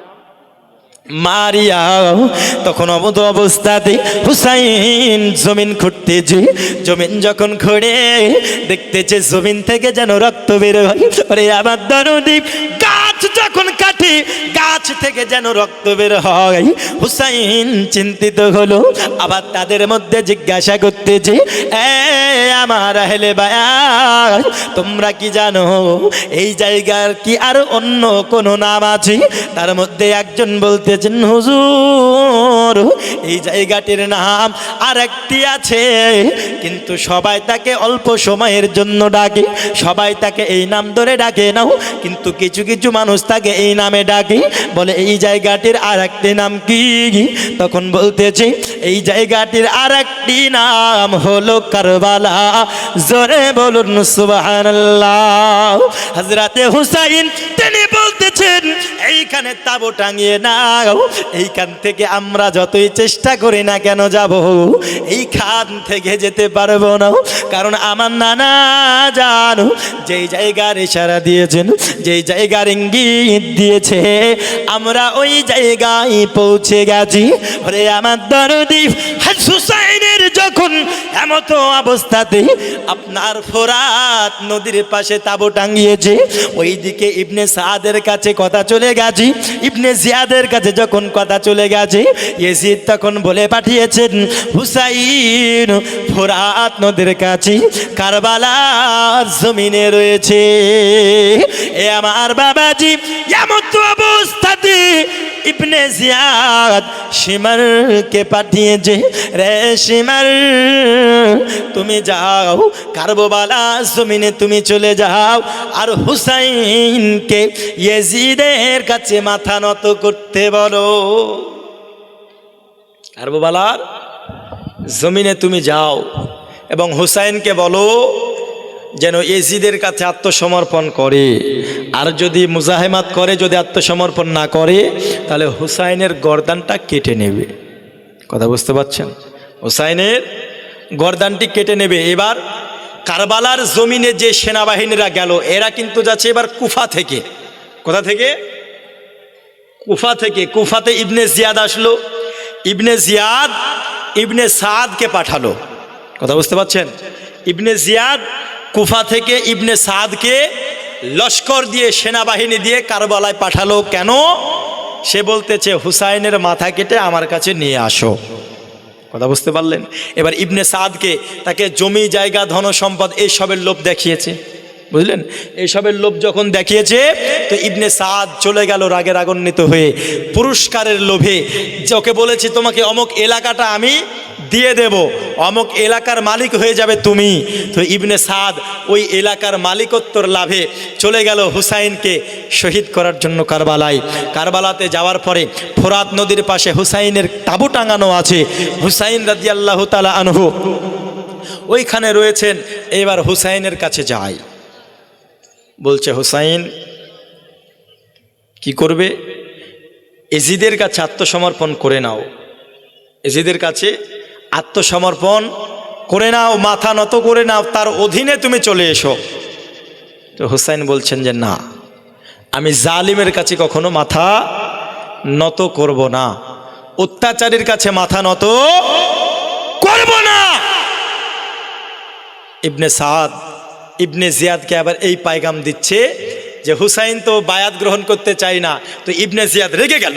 মারিয়া তখন অবধ অবস্থাতে হুসাইন জমিন খুঁড়তেছে জমিন যখন খুঁড়ে দেখতেছে জমিন থেকে যেন রক্ত বের হয় আরে আমার দরদি গাছ যখন কাটে গাছ থেকে যেন রক্ত বের হয় হুসাইন চিন্তিত হলো আবার তাদের মধ্যে জিজ্ঞাসা করতেছে আমার আহলে বায়াত তোমরা কি জানো এই জায়গার কি আর অন্য কোনো নাম আছে তার মধ্যে একজন বলতেছেন হুজুর এই জায়গাটির নাম আর একটি আছে কিন্তু সবাই তাকে অল্প সময়ের জন্য ডাকে সবাই তাকে এই নাম ধরে ডাকে নাও কিন্তু কিছু কিছু মানুষ তাকে এই নামে ডাকে বলে এই জায়গাটির আর একটি নাম কি তখন বলতেছে এই জায়গাটির আর একটি নাম হলো কারবালা জোরে বলুন সুবহানাল্লাহ হযরতে হুসাইন তিনি বলতেছেন এইখানে তাবু টাঙিয়ে নাও এইখান থেকে আমরা যতই চেষ্টা করি না কেন যাব এইখান থেকে যেতে পারবো না কারণ আমার নানা জানো যেই জায়গার ইশারা দিয়েছেন যেই জায়গার ইঙ্গিত দিয়েছে আমরা ওই জায়গায় পৌঁছে গেছি ওরে আমার দরদি হুসাইনের যখন শুনুন, এমতো অবস্থাতে আপনার ফোরাত নদীর পাশে তাঁবু টাঙ্গিয়েছে। ওইদিকে ইবনে সাদের কাছে কথা চলে গেছে, ইবনে জিয়াদের কাছে যখন কথা চলে গেছে, ইয়াজিদ তখন বলে পাঠিয়েছেন, হুসাইন ফোরাত নদীর কাছে কারবালার জমিনে রয়েছে। এ আমার বাবাজি, এমতো অবস্থাতে ইবনে জিয়াদ শিমারকে পাঠিয়েছে, রে শিমার তুমি যাও কারবালা জমিনে তুমি চলে যাও, আর হুসাইনকে ইয়াজিদের কাছে মাথা নত করতে বলো। কারবালার জমিনে তুমি যাও এবং হুসাইনকে বলো যেন ইয়াজিদের কাছে আত্মসমর্পণ করে, আর যদি মুজাহিমাত করে, যদি আত্মসমর্পণ না করে, তাহলে হুসাইনের গর্দানটা কেটে নেবে। কথা বুঝতে পারছেন? হুসাইনের গর্দানটি কেটে নেবে। এবার কারবালার জমিনে যে সেনাবাহিনীরা গেল, এরা কিন্তু যাচ্ছে এবার কুফা থেকে। কোথা থেকে? কুফা থেকে। কুফাতে ইবনে জিয়াদ আসলো, ইবনে জিয়াদ ইবনে সাদকে পাঠালো। কথা বুঝতে পারছেন? ইবনে জিয়াদ কুফা থেকে ইবনে সাদকে লস্কর দিয়ে, সেনাবাহিনী দিয়ে কারবালায় পাঠালো। কেন? সে বলতেছে হুসাইনের মাথা কেটে আমার কাছে নিয়ে আসো। কথা বুঝতে পারলেন? এবার ইবনে সাদকে তাকে জমি জায়গা ধন সম্পদ এইসবের লোভ দেখিয়েছে, বুঝলেন? এইসবের লোভ যখন দেখিয়েছে, তো ইবনে সাদ চলে গেল রাগে রাগান্বিত হয়ে পুরস্কারের লোভে। ওকে বলেছে তোমাকে অমুক এলাকাটা আমি দিয়ে দেব, অমুক এলাকার মালিক হয়ে যাবে তুমি। তো ইবনে সাদ ওই এলাকার মালিকত্বর লাভে চলে গেল হুসাইনকে শহীদ করার জন্য কারবালায়। কারবালাতে যাওয়ার পরে ফোরাত নদীর পাশে হুসাইনের তাঁবু টাঙানো আছে। হুসাইন রাদিয়াল্লাহু তাআলা আনহু ওইখানে রয়েছেন। এবার হুসাইনের কাছে যায়, বলছে হুসাইন কি করবে? ইয়াজিদের কাছে আত্মসমর্পণ করে নাও, ইয়াজিদের কাছে আত্মসমর্পণ করে নাও, মাথা নত করে নাও, তার অধীনে তুমি চলে এসো। তো হুসাইন বলছেন যে না, আমি জালিমের কাছে কখনো মাথা নত করব না, অত্যাচারীর কাছে মাথা নত করব না। ইবনে সাদ ইবনে জিয়াদকে আবার এই পায়গাম দিচ্ছে যে হুসাইন তো বায়াত গ্রহণ করতে চাই না। তো ইবনে জিয়াদ রেগে গেল,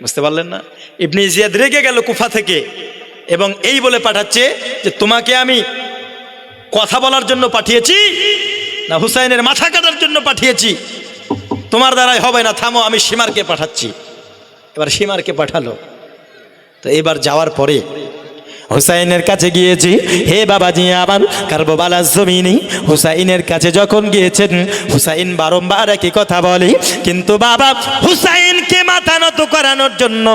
বুঝতে পারলেন না? ইবনে জিয়াদ রেগে গেল কুফা থেকে, এবং এই বলে পাঠাচ্ছে যে তোমাকে আমি কথা বলার জন্য পাঠিয়েছি না হুসাইনের মাথা কাটার জন্য পাঠিয়েছি? তোমার দ্বারাই হবে না, থামো, আমি শিমারকে পাঠাচ্ছি। এবার শিমারকে পাঠালো। তো এবার যাওয়ার পরে হুসাইনের কাছে গিয়েছি, হে বাবাজি আমার, কারবালার জমিনে হুসাইনের কাছে যখন গিয়েছেন, হুসাইন বারংবার একই কথা বলে, কিন্তু বাবা হুসাইনকে মাথা নত করানোর জন্য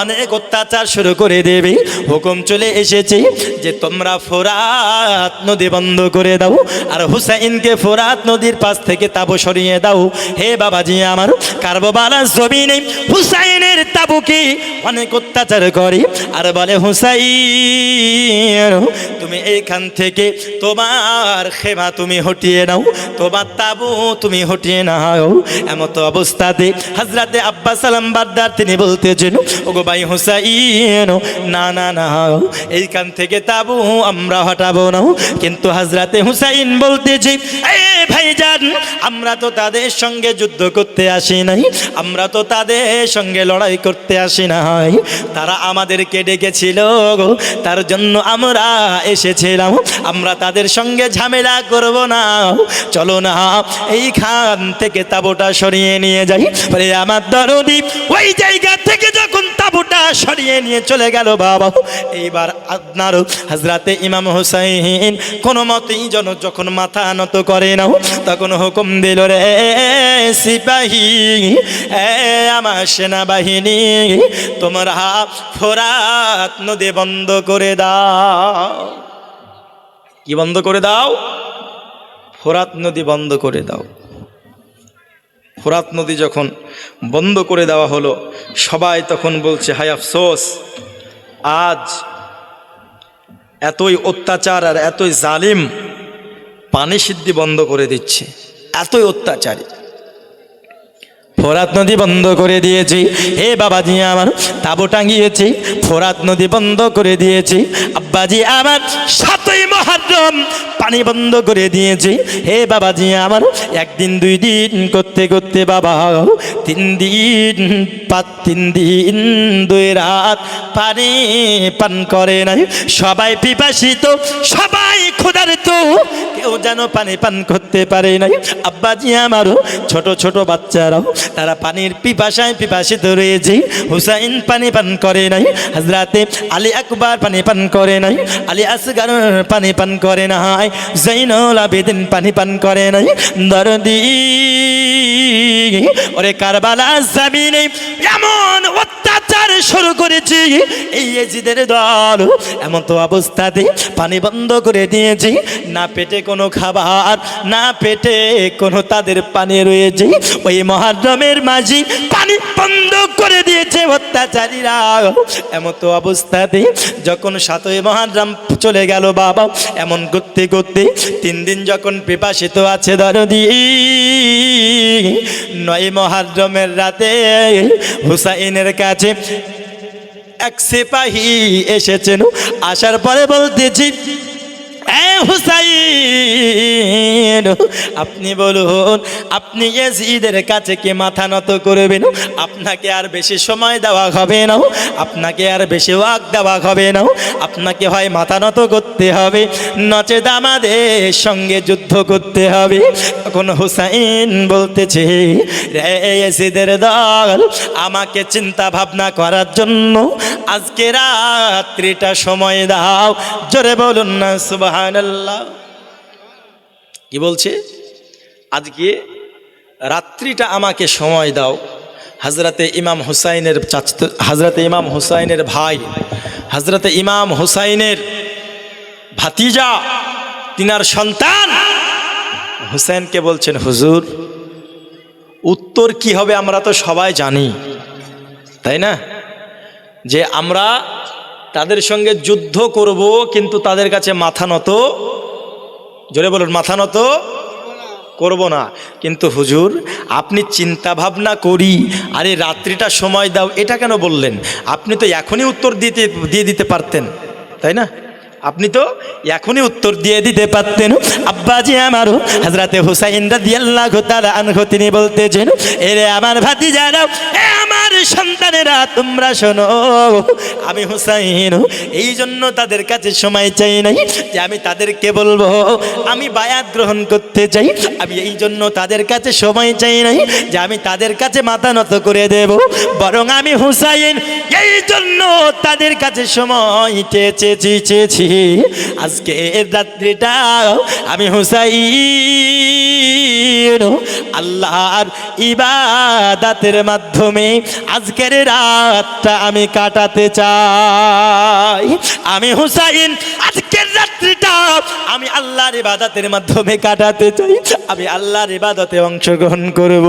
অনেক অত্যাচার শুরু করে দেবে। হুকুম চলে এসেছে যে তোমরা ফোরাত নদী বন্ধ করে দাও, আর হুসাইনকে ফোরাত নদীর পাশ থেকে তাঁবু সরিয়ে দাও। হে বাবাজি আমার, কারবালার জমিনে হুসাইনের তাঁবুকে অনেক অত্যাচার করে, আর বলে হুসাইন তুমি এইখান থেকে তোমার খেমা তুমি হটিয়ে নাও, তোমার তাবু তুমি হটিয়ে নাও। এমত অবস্থাতে হযরতে আব্বাস সালাম বারদার তিনি বলতেছেন, ওগো ভাই হুসাইন, না না না, এইখান থেকে তাবু আমরা হটাবো না। কিন্তু হযরতে হুসাইন বলতেছে, এ ভাইজান, আমরা তো তাদের সঙ্গে যুদ্ধ করতে আসি নাই, আমরা তো তাদের সঙ্গে লড়াই করতে আসি নাই, তারা আমাদেরকে ডেকেছিল গো, তার জন্য আমরা এসেছিলাম, আমরা তাদের সঙ্গে ঝামেলা করব না, চলো না এইখান থেকে তাঁবুটা সরিয়ে নিয়ে যাই। বলে আমার দরদি ওই জায়গা থেকে যখন তাঁবুটা সরিয়ে নিয়ে চলে গেল বাবা, এইবার আপনার হযরতে ইমাম হুসাইন কোনো মতেই যখন মাথা নত করে নাও, তখন হুকুম দিল, রে সিপাহী, আমার সেনাবাহিনী, তোমরা ফোরাত নদী বন্ধ করে দাও। কি বন্ধ করে দাও? ফোরাত নদী বন্ধ করে দাও। ফোরাত নদী যখন বন্ধ করে দেওয়া হলো, সবাই তখন বলছে, হায় আফসোস, আজ এতই অত্যাচার আর এতই জালিম পানি সিদ্ধি বন্ধ করে দিচ্ছে, এতই অত্যাচারী। ফোরাত নদী বন্ধ করে দিয়েছি। হে বাবাজি আমার, তাবু টাঙিয়েছি, ফোরাত নদী বন্ধ করে দিয়েছি। আব্বাজি আমার, 7ই মুহররম পানি বন্ধ করে দিয়েছি। হে বাবাজি আমার, একদিন 2 দিন করতে করতে বাবা 3 দিন 2 রাত পানি পান করে নাই। সবাই পিপাসিত, সবাই ক্ষুধার্ত, কেউ যেন পানি পান করতে পারে নাই। আব্বাজি আমারও ছোট ছোট বাচ্চারাও তারা পানির পিপাসায় পিপাসিত রয়েছে। হুসাইন পানি পান করে নাই, হযরতে আলী আকবর পানি পান করে নাই, আলী আসগর পানি পান করে নাই, জৈনুল আবেদিন পানি পান করে নাই। দরদি ওরে কারবালা জমিনে এমন অত্যাচার শুরু করেছি, এই ইয়াজিদের দল এমন তো অবস্থাতে পানি বন্ধ করে দিয়েছি। না পেটে কোনো খাবার, না পেটে কোনো তাদের পানি রয়েছে। ওই মুহররমের মাঝি পানি বন্ধ করে দিয়েছে অত্যাচারীরা। এমন তো অবস্থাতে যখন 7ই মুহররম চলে গেল বাবা, এমন করতে করতে 3 দিন যখন পিপাসিত আছে দরদি, 9 মুহররমের রাতে হুসাইনের কাছে এক সিপাহী এসেছেন। আসার পরে বলতেছি, হুসাইন আপনি বলুন, আপনি ইয়াজিদের কাছে কি মাথা নত করবেন? আপনাকে আর বেশি সময় দেওয়া হবে না, আপনাকে আর বেশি ওয়াক দেওয়া হবে না, আপনাকে হয় মাথা নত করতে হবে, নচেত আমাদের সঙ্গে যুদ্ধ করতে হবে। তখন হুসাইন বলতেছে, রে ইয়াজিদের দল, আমাকে চিন্তা ভাবনা করার জন্য আজকে রাত্রিটা সময় দাও। জোরে বলুন না সুবহানাল্লাহ। কি বলছে? আজকে রাত্রিটা আমাকে সময় দাও। হযরতে ইমাম হুসাইনের হযরতে ইমাম হুসাইনের ভাই, হযরতে ইমাম হুসাইনের ভাতিজা, তিনার সন্তান হুসাইনকে বলছেন, হুজুর উত্তর কি হবে আমরা তো সবাই জানি, তাই না? যে আমরা তাদের সঙ্গে যুদ্ধ করব, কিন্তু তাদের কাছে মাথা নত, জোরে বলুন, মাথা নত করব না। কিন্তু হুজুর আপনি চিন্তা ভাবনা করি, আরে রাত্রিটা সময় দাও, এটা কেন বললেন? আপনি তো এখনই উত্তর দিয়ে দিতে পারতেন, তাই না? আপনি তো এখনই উত্তর দিয়ে দিতে পারতেন। আব্বাজি আমারও হযরতে হুসাইন রাদিয়াল্লাহু তাআলা আনহু তিনি বলতেছেন, এরে আমার ভাতিজারা, এ আমার সন্তানেরা, তোমরা শোনো, আমি হুসাইন এই জন্য তাদের কাছে সময় চাই নাই যে আমি তাদেরকে বলবো আমি বায়াত গ্রহণ করতে চাই। আমি এই জন্য তাদের কাছে সময় চাই নাই যে আমি তাদের কাছে মাথা নত করে দেব, বরং আমি হুসাইন এই জন্য তাদের কাছে সময় চেয়েছি। আজকে রাত্রিটা আমি হুসাইন আল্লাহর ইবাদতের মাধ্যমে আজকের রাতটা আমি কাটাতে চাই। আমি হুসাইন আজকের রাত্রিটা আমি আল্লাহর ইবাদতের মাধ্যমে কাটাতে চাই। আমি আল্লাহর ইবাদতে অংশগ্রহণ করব,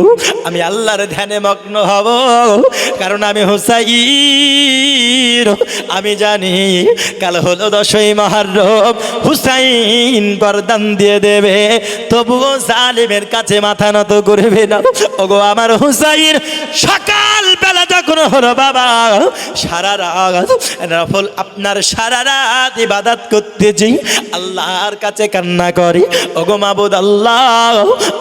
আমি আল্লাহর ধ্যানে মগ্ন হব, কারণ আমি হুসাইন। আমি জানি কাল হলো 10ই মুহররম, হুসাইন বরদান দিয়ে দেবে, তবুও জালিমের কাছে মাথা নত করবে না। ওগো আমার হুসাইন, সকাল বেলা যখন হলো বাবা, সারা রাত নফল আপনার সারা রাত ইবাদত করতেছি, আল্লাহর কাছে কান্না করি, ওগো মাবুদ আল্লাহ,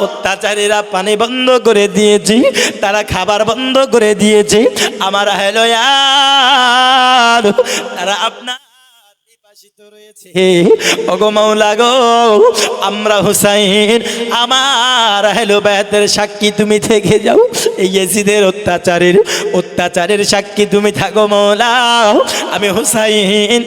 অত্যাচারীরা পানি বন্ধ করে দিয়েছি, তারা খাবার বন্ধ করে দিয়েছে, আমার হলো তারা আপনার ওগো মাওলা গো, আমরা হুসাইন আমার আহলে বায়াতের সাক্ষী তুমি থেকে যাও, এই ইয়াজিদের অত্যাচারের সাক্ষী তুমি থাকো মাওলা। আমি হুসাইন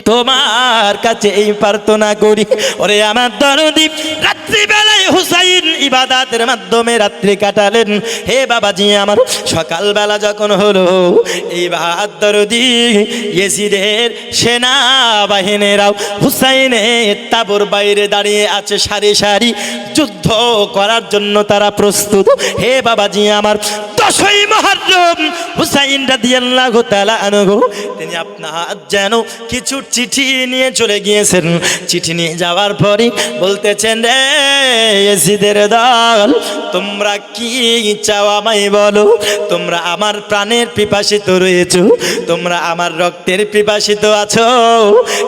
তোমার কাছে এই প্রার্থনা করি, ওরে আমার দরদি। রাত্রিবেলায় হুসাইন ইবাদতের মাধ্যমে রাত্রি কাটালেন। হে বাবাজি আমার, সকালবেলা যখন হলো, এই দরদি ইয়াজিদের সেনাবাহিনীরাও হুসাইনের তাঁবুর বাইরে দাঁড়িয়ে আছে, সারি সারি যুদ্ধ করার জন্য তারা প্রস্তুত। হে বাবাজি আমার, 10ই মুহররম হুসাইন রাদিয়াল্লাহু তাআলা আনহু তিনি আপনার যেন কিছু চিঠি নিয়ে চলে গিয়েছেন। চিঠি নিয়ে যাওয়ার পরে বলতেছেন, রে ইয়াজিদের দল, তোমরা কি চাও আমায় বলো? তোমরা আমার প্রাণের পিপাসিত রয়েছো, তোমরা আমার রক্তের পিপাসিত আছো,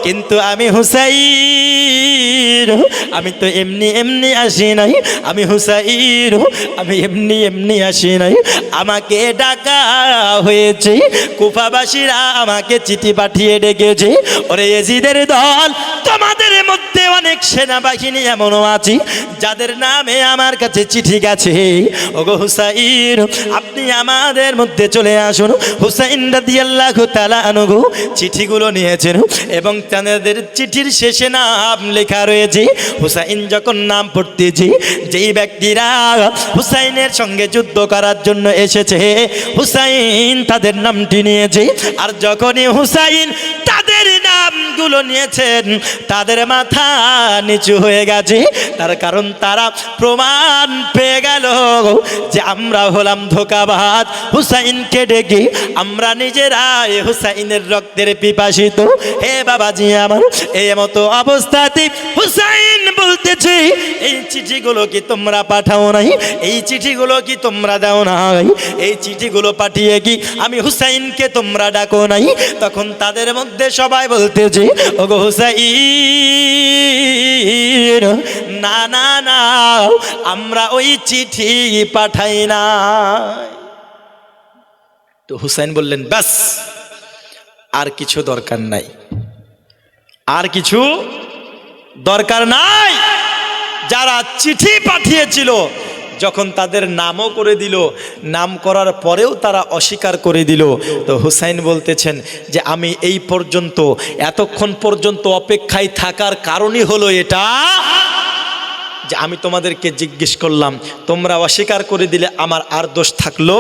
কিন্তু আমি হুসাইন, আমি তো এমনি এমনি আসি নাই, আমি হুসাইন, আমি এমনি এমনি আসি নাই, আমাকে ডাকা হয়েছে, কুফাবাসীরা আমাকে চিঠি পাঠিয়ে ডেকেছে। ওরে ইয়াজিদের দল, তোমাদের মধ্যে অনেক সেনাবাহিনী এমনও আছে যাদের নামে আমার কাছে চিঠি গেছে। ওগো হুসাইন, আপনি আমাদের মধ্যে চলে আসুন। হুসাইন রাদিয়াল্লাহু তাআলা আনহু চিঠিগুলো নিয়েছেন এবং তাদের চিঠির শেষে নাম লেখা রয়েছে। হুসাইন যখন নাম পড়তেছে, যেই ব্যক্তিরা হুসাইনের সঙ্গে যুদ্ধ করার জন্য এসেছে, হুসাইন তাদের নামটি নিয়েছে। আর যখনই হুসাইন তাদের নামগুলো নিয়েছেন, তাদের মাথা নিচু হয়ে গেছে। তার কারণ তারা প্রমাণ পেয়ে গেল যে আমরা হলাম ধোঁকাবাজ। হুসাইনকে ডেকে আমরা নিজেরাই হুসাইনের রক্তের পিপাসিত। হে বাবাজি আমার, এই মতো অবস্থাতে হুসাইন বলতেছে, এই চিঠিগুলো কি তোমরা পাঠাও নাই? এই চিঠিগুলো কি তোমরা দাও নাই? এই চিঠিগুলো পাঠিয়ে কি আমি হুসাইনকে তোমরা ডাকো নাই? তখন তাদের মধ্যে সবাই বলতেছে, ওগো হুসাইন, না না না, আমরা ওই চিঠি পাঠাই না। তো হুসাইন বললেন, ব্যাস, আর কিছু দরকার নাই, আর কিছু দরকার নাই। যারা চিঠি পাঠিয়েছিল, যখন তাদের নামও করে দিল, নাম করার পরেও তারা অস্বীকার করে দিল। তো হুসাইন বলতেছেন যে আমি এই পর্যন্ত, এতক্ষণ পর্যন্ত অপেক্ষায় থাকার কারণই হলো এটা যে আমি তোমাদেরকে জিজ্ঞেস করলাম, তোমরা অস্বীকার করে দিলে আমার আর দোষ থাকলো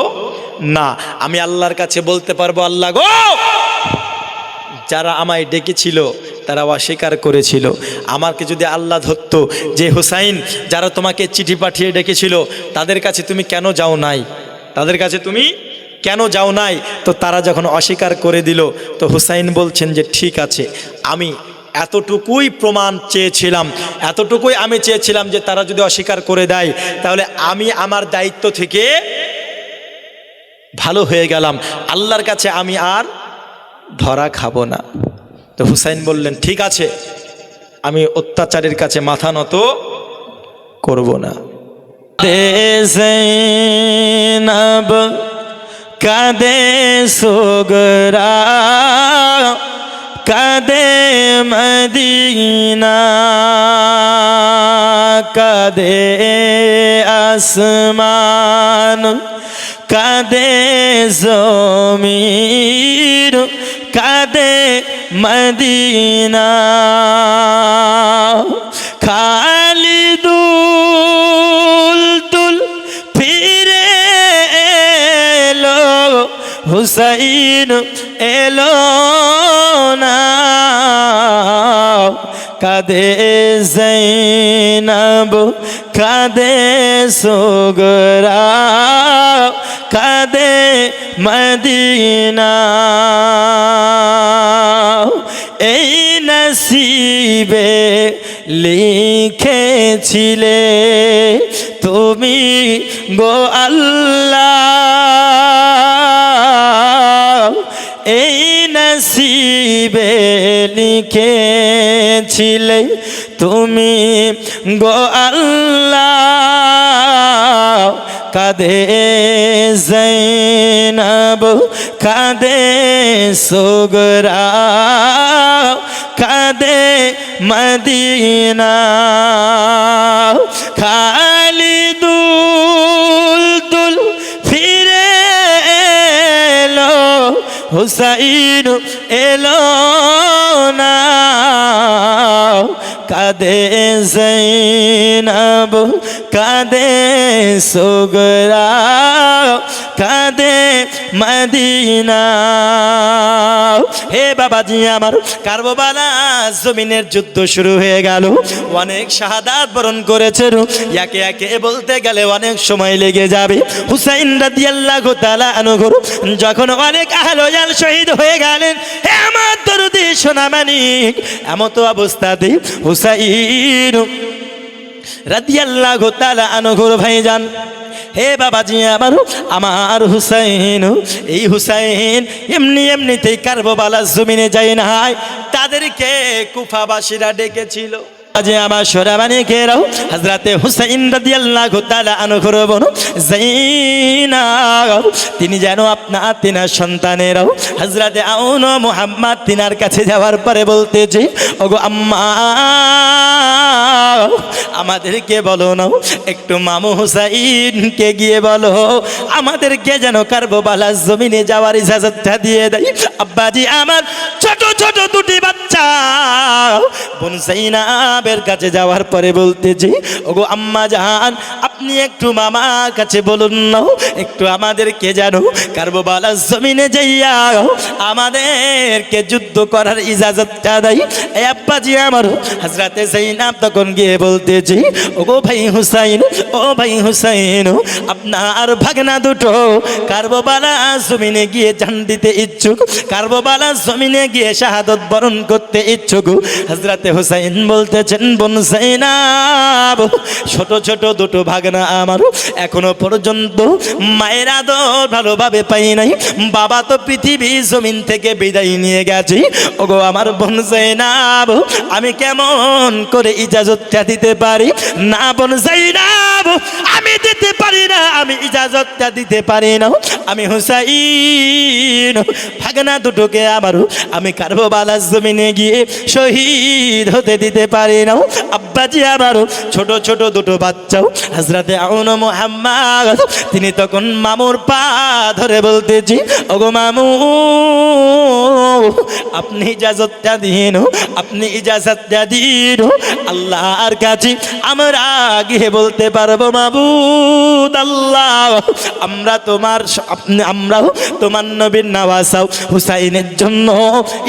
না। আমি আল্লাহর কাছে বলতে পারবো, আল্লাহ গো, যারা আমায় ডেকেছিল তারা অস্বীকার করেছিল। আমাকে যদি আল্লাহ ধরতো যে হুসাইন, যারা তোমাকে চিঠি পাঠিয়ে ডেকেছিল তাদের কাছে তুমি কেন যাও নাই, তাদের কাছে তুমি কেন যাও নাই? তো তারা যখন অস্বীকার করে দিল, তো হুসাইন বলছেন যে ঠিক আছে, আমি এতটুকুই প্রমাণ চেয়েছিলাম, এতটুকুই আমি চেয়েছিলাম যে তারা যদি অস্বীকার করে দেয় তাহলে আমি আমার দায়িত্ব থেকে ভালো হয়ে গেলাম, আল্লাহর কাছে আমি আর ধরা খাবো না। তো হুসাইন বললেন, ঠিক আছে, আমি অত্যাচারের কাছে মাথা নত করব না। জৈনব কাদে সোগরা, কাদে মদিনা, কাদে আসমান, কাদে জমির, কাদে মদিনা। খালিদুল দুল ফিরে এলো, হুসাইন এলো না। কাদে জৈনব, কাদে সোগরা, কাদে মদিনা। এই নসিবে লিখেছিলে তুমি গো আল্লাহ, এই নসিবে লিখেছিলে তুমি গো আল্লাহ। কাদে জৈনব, কাদে সোগরা, কাদে মদিনা। খালিদুল দুল ফিরে এলো, হুসাইন এলো না। কাদে জৈনব, কাদে সোগরা, কাদে মদিনা। হে বাবাজি আমার, কারবালা জমিনের যুদ্ধ শুরু হয়ে গেল। অনেক শাহাদাত বরণ করেছেন, একে একে বলতে গেলে অনেক সময় লেগে যাবে। হুসাইন রাদিয়াল্লাহু তাআলা আনহু যখন অনেক আহলজাল শহীদ হয়ে গেলেন, হে আমার দরদি সোনামানিক, এমত অবস্থাতে হুসাইন রাদিয়াল্লাহু তাআলা আনহুর ভাইজান। হে বাবাজি আমার হুসাইন, এই হুসাইন এমনিতেই কারবালার জমিনে যায় নাই, তাদেরকে কুফাবাসীরা ডেকেছিল। যে আমার সোরাবানি কেরাও হযরতে হুসাইন রাদিয়াল্লাহু তাআলা আনহুর বোন যায়নাব, তিনি যেন আপনার তিনার সন্তানেরাও হযরতে আউন মুহাম্মদ তিনার কাছে যাওয়ার পরে বলতেছে, ওগো আম্মা আমাদেরকে বলো না, একটু মামু হুসাইনকে গিয়ে বলো আমাদেরকে যেন কারবালার জমিনে যাওয়ার ইজাজতটা দিয়ে দেয়। আব্বাজি আমার ছোট ছোট দুটি বাচ্চা বোন যায়নাবের কাছে যাওয়ার পরে বলতেছি, ওগো আম্মা জান আপনি একটু মামা কাছে বলুন না, একটু আমাদেরকে যেন কারবালার জমিনে যাইয়া আমাদেরকে যুদ্ধ করার ইজাজতটা দেয়। এই আব্বাজি আমার হযরতে যায়নাব তখন গিয়ে বলতেছি, ওগো ভাই হুসাইন, ও ভাই হুসাইন আপনার ভাগনা দুটো কারবালার জমিনে গিয়ে জান দিতে ইচ্ছুক, কারবালার জমিনে গিয়ে শাহাদত বরণ করতে ইচ্ছুক। হযরতে হুসাইন বলতেছেন, বোন যায়নাব ছোট ছোট দুটো ভাগনা আমার এখনো পর্যন্ত মায়ের আদর ভালোভাবে পাই নাই, বাবা তো পৃথিবী জমিন থেকে বিদায় নিয়ে গেছে। ওগো আমার বোন যায়নাব আমি কেমন করে ইজাজতটা দিতে পারি? না বোন যায়নাব আমি দিতে পারি না, আমি ইজাজতটা দিতে পারি না। আমি হুসাইন ভাগনা দুটোকে আমারও আমি কারবালার জমিনে গিয়ে শহীদ হতে দিতে পারি না। আব্বাজি আমারও ছোট ছোট দুটো বাচ্চাও হযরতে আউন মুহাম্মদ তিনি তখন মামুর পা ধরে বলতেছি, ওগো মামু আপনি ইজাজতটা দিন, আপনি ইজাজতটা দিন। আল্লাহর কাছে আমরা গিয়ে বলতে পারবো, মাবুদ আল্লাহ আমরা আমরাও তোমার নবীর নওয়াসাও হুসাইনের জন্য,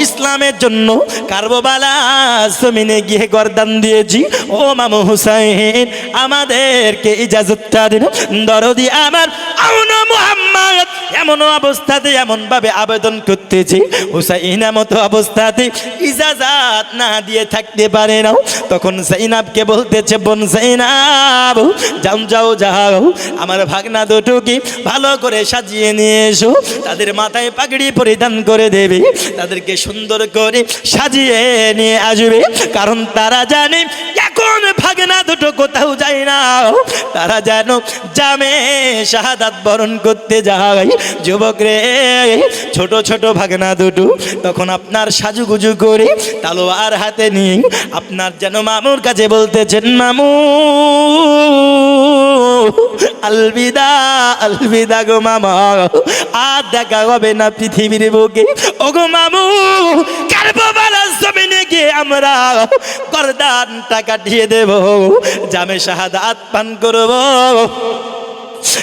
ইসলামের জন্য কারবালার জমিনে গিয়ে গর্দান দিয়েছি। ও মামু হুসাইন আমাদেরকে ইজাজতটা দিন। দরদি আমার আউন মুহাম্মদ এমন অবস্থাতে এমন ভাবে আবেদন করতেছি, হুসাইন মতো অবস্থাতে ইজাজত না দিয়ে থাকতে পারে না। তখন যায়নাবকে বলতেছে, বোন যায়নাব যাও যাও আমার ভাগনা দুটোকে ভালো করে সাজিয়ে নিয়ে এসো, তাদের মাথায় পাগড়ি পরিধান করে দেবে, তাদেরকে সুন্দর করে সাজিয়ে নিয়ে আসবে, কারণ তারা জানে এখন ভাগনা দুটো কোথাও যায় না, তারা যেন জামে শাহাদাত বরণ করতে যায়। যুবক রে ছোট ছোট ভাগনা দুটো তখন আপনার সাজুগুজু করে তালোয়ার হাতে নিয়ে আপনার যেন মামুর কাছে বলতেছেন, মামু আলবিদা আলবিদা গো মামা, আর দেখা হবে না পৃথিবীর বুকে। ওগো মামু কারবালার জমিনে গিয়ে আমরা গর্দানটা কাটিয়ে দেব, জামে শাহাদাত পান করব,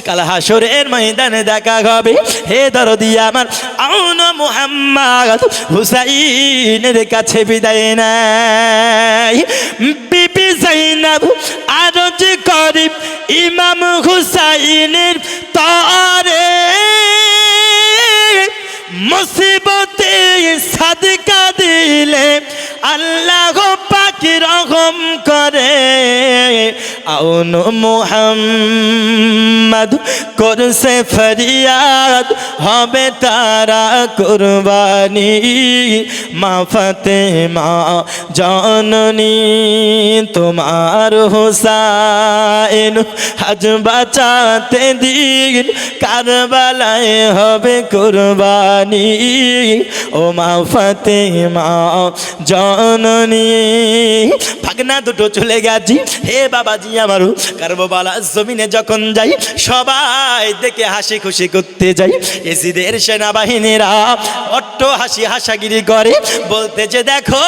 কাল হাসরের ময়দানে দেখা হবে। হে দরদি আমার আউন মুহাম্মদ হুসাইনের কাছে বিদায় নাই। বিবি যায়নাব আরজ করি ইমাম হুসাইনের তরে, মুসিবতে সাদকা দিলে আল্লাহ পাক রহম করে। আউন মুহাম্মদ করছে ফরিয়াদ হবে তারা কুরবানি, মা ফাতেমা জননী তোমার হুসাইন আজ বাঁচাতে দিন কারবালায় হবে কুরবানি, ও মা ফাতেমা জননী। ভাগনা দুটো চলে গেছি। হে বাবাজি আমারও কারবালার জমিনে যখন যাই সবাই দেখে হাসি খুশি করতে যাই। এজিদের সেনাবাহিনীরা অট্ট হাসি হাসাগিরি করে, বলতেছে দেখো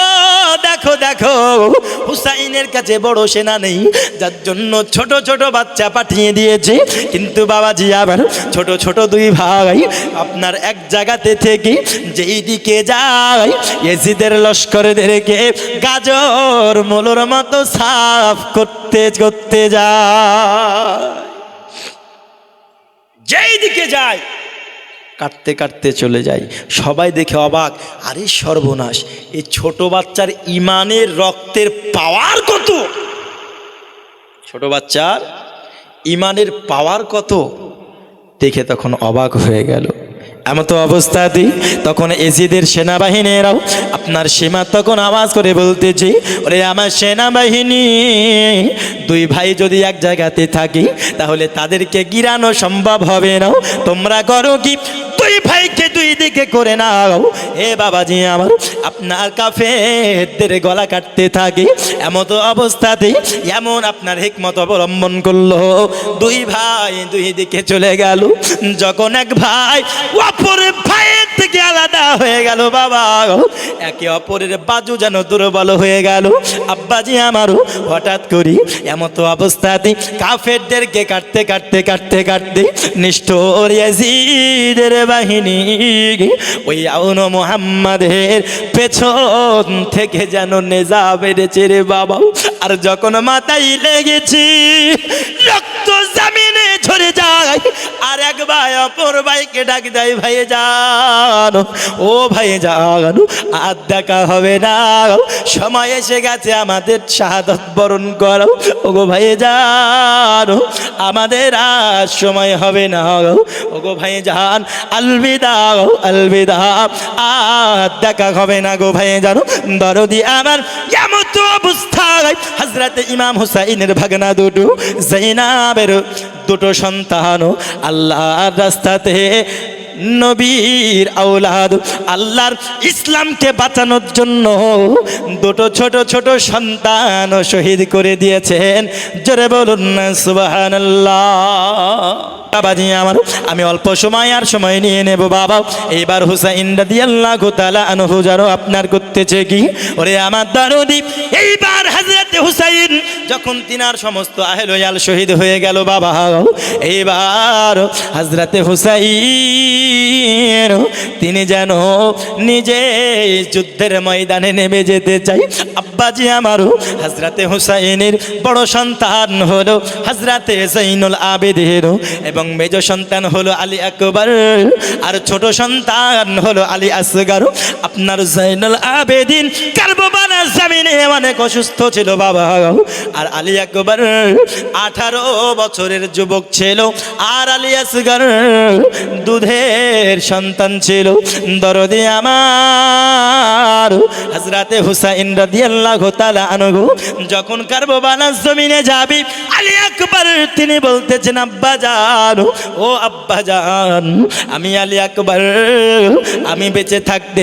দেখো দেখো হুসাইনের কাছে বড় সেনা নেই, যার জন্য ছোট ছোট বাচ্চা পাঠিয়ে দিয়েছে। কিন্তু বাবাজি আবার ছোট ছোট দুই ভাই আপনার এক জায়গাতে থেকে যেই দিকে যায় এজিদের লস্করদেরকে গাজর মূলর মতো সাফ করতে করতে যায়, যেই দিকে যায় কাটতে কাটতে চলে যায়। সবাই দেখে অবাক, আরে সর্বনাশ, এই ছোট বাচ্চার ইমানের রক্তের পাওয়ার কত! ছোট বাচ্চার ইমানের পাওয়ার কত দেখে তখন অবাক হয়ে গেল। এমতো অবস্থাতে তখন এজিদের সেনাবাহিনীরাও আপনার সীমা তখন আওয়াজ করে বলতেছে, ওরে আমার সেনাবাহিনী, দুই ভাই যদি এক জায়গাতে থাকি তাহলে তাদেরকে গিরানো সম্ভব হবে না। তোমরা করো কি, দুই ভাইকে দুই দিকে করে নাও। হে বাবাজি আমার, আপনার কাফেরদের গলা কাটতে থাকে। এমতো অবস্থাতে এমন আপনার হিকমত অবলম্বন করলো, দুই ভাই দুই দিকে চলে গেল। যখন এক ভাই অপর ভাইয়ের থেকে আলাদা হয়ে গেল, বাবা একে অপরের বাজু যেন দুর্বল হয়ে গেল। আব্বাজি আমারও হঠাৎ করি এমতো অবস্থাতে কাফেরদেরকে কাটতে কাটতে কাটতে কাটতে নিষ্ঠুর ইয়াজিদের বাহিনী ওই আউন মুহাম্মাদের পেছন থেকে যেন নেজা বেড়েছে রে বাবা। আর যখন মাথায় লেগেছি রক্ত জমিনে ঝরে যায়, আর এক ভাই অপর ভাইকে ডাক দেয়, ভাই জানো, ও ভাই জানো, আর দেখা হবে না, সময় এসে গেছে আমাদের শাহাদত বরণ করো। ওগো ভাই জানো, আমাদের আর সময় হবে না, ওগো ভাই জান, আলবিদা আলবিদা, আর দেখা হবে না গো ভাই জানো। দরদি আমার এমত অবস্থায় হযরতে ইমাম হুসাইনের ভাগনা দুটো জাইনাবের দুটো সন্তান আল্লাহর রাস্তাতে নবীর আওলাদ আল্লাহর ইসলামকে বাঁচানোর জন্য দুটো ছোট ছোট সন্তান শহীদ করে দিয়েছেন। জোরে বলুন না সুবহানাল্লাহ। বাবাজি আমার, আমি অল্প সময় আর সময় নিয়ে নেব বাবা। এইবার হুসাইন রাদিয়াল্লাহু তাআলা আনহু যারো আপনার করতেছে কি, ওরে আমার দরদি, এইবার হযরত হুসাইন যখন তিনার সমস্ত আহলে ইয়াল শহীদ হয়ে গেল বাবা, এইবার হযরত হুসাইন তিনি যেন নিজে যুদ্ধের ময়দানে নেমে যেতে চাই। আব্বাজি আমারও হযরত হুসাইনের বড় সন্তান হলো হযরত যাইনুল আবেদিন এবং মেজ সন্তান হলো আলী আকবর, আর ছোট সন্তান হলো আলী আসগর। আপনার যাইনুল আবেদিন কারবালার জমিনে অনেক অসুস্থ ছিল বাবা, আর আলী আকবর 18 বছরের যুবক ছিল, আর আলী আসগর দুধের সন্তান ছিল। দরদি আমার হযরত হুসাইন রাদিয়াল্লাহু তাআলা আনহু যখন কারবালার জমিনে যাবে, আলী আকবর তিনি বলতেছেন, আব্বা জান, ও আব্বা জান, আমি আলী আকবর, আমি বেঁচে থাকতে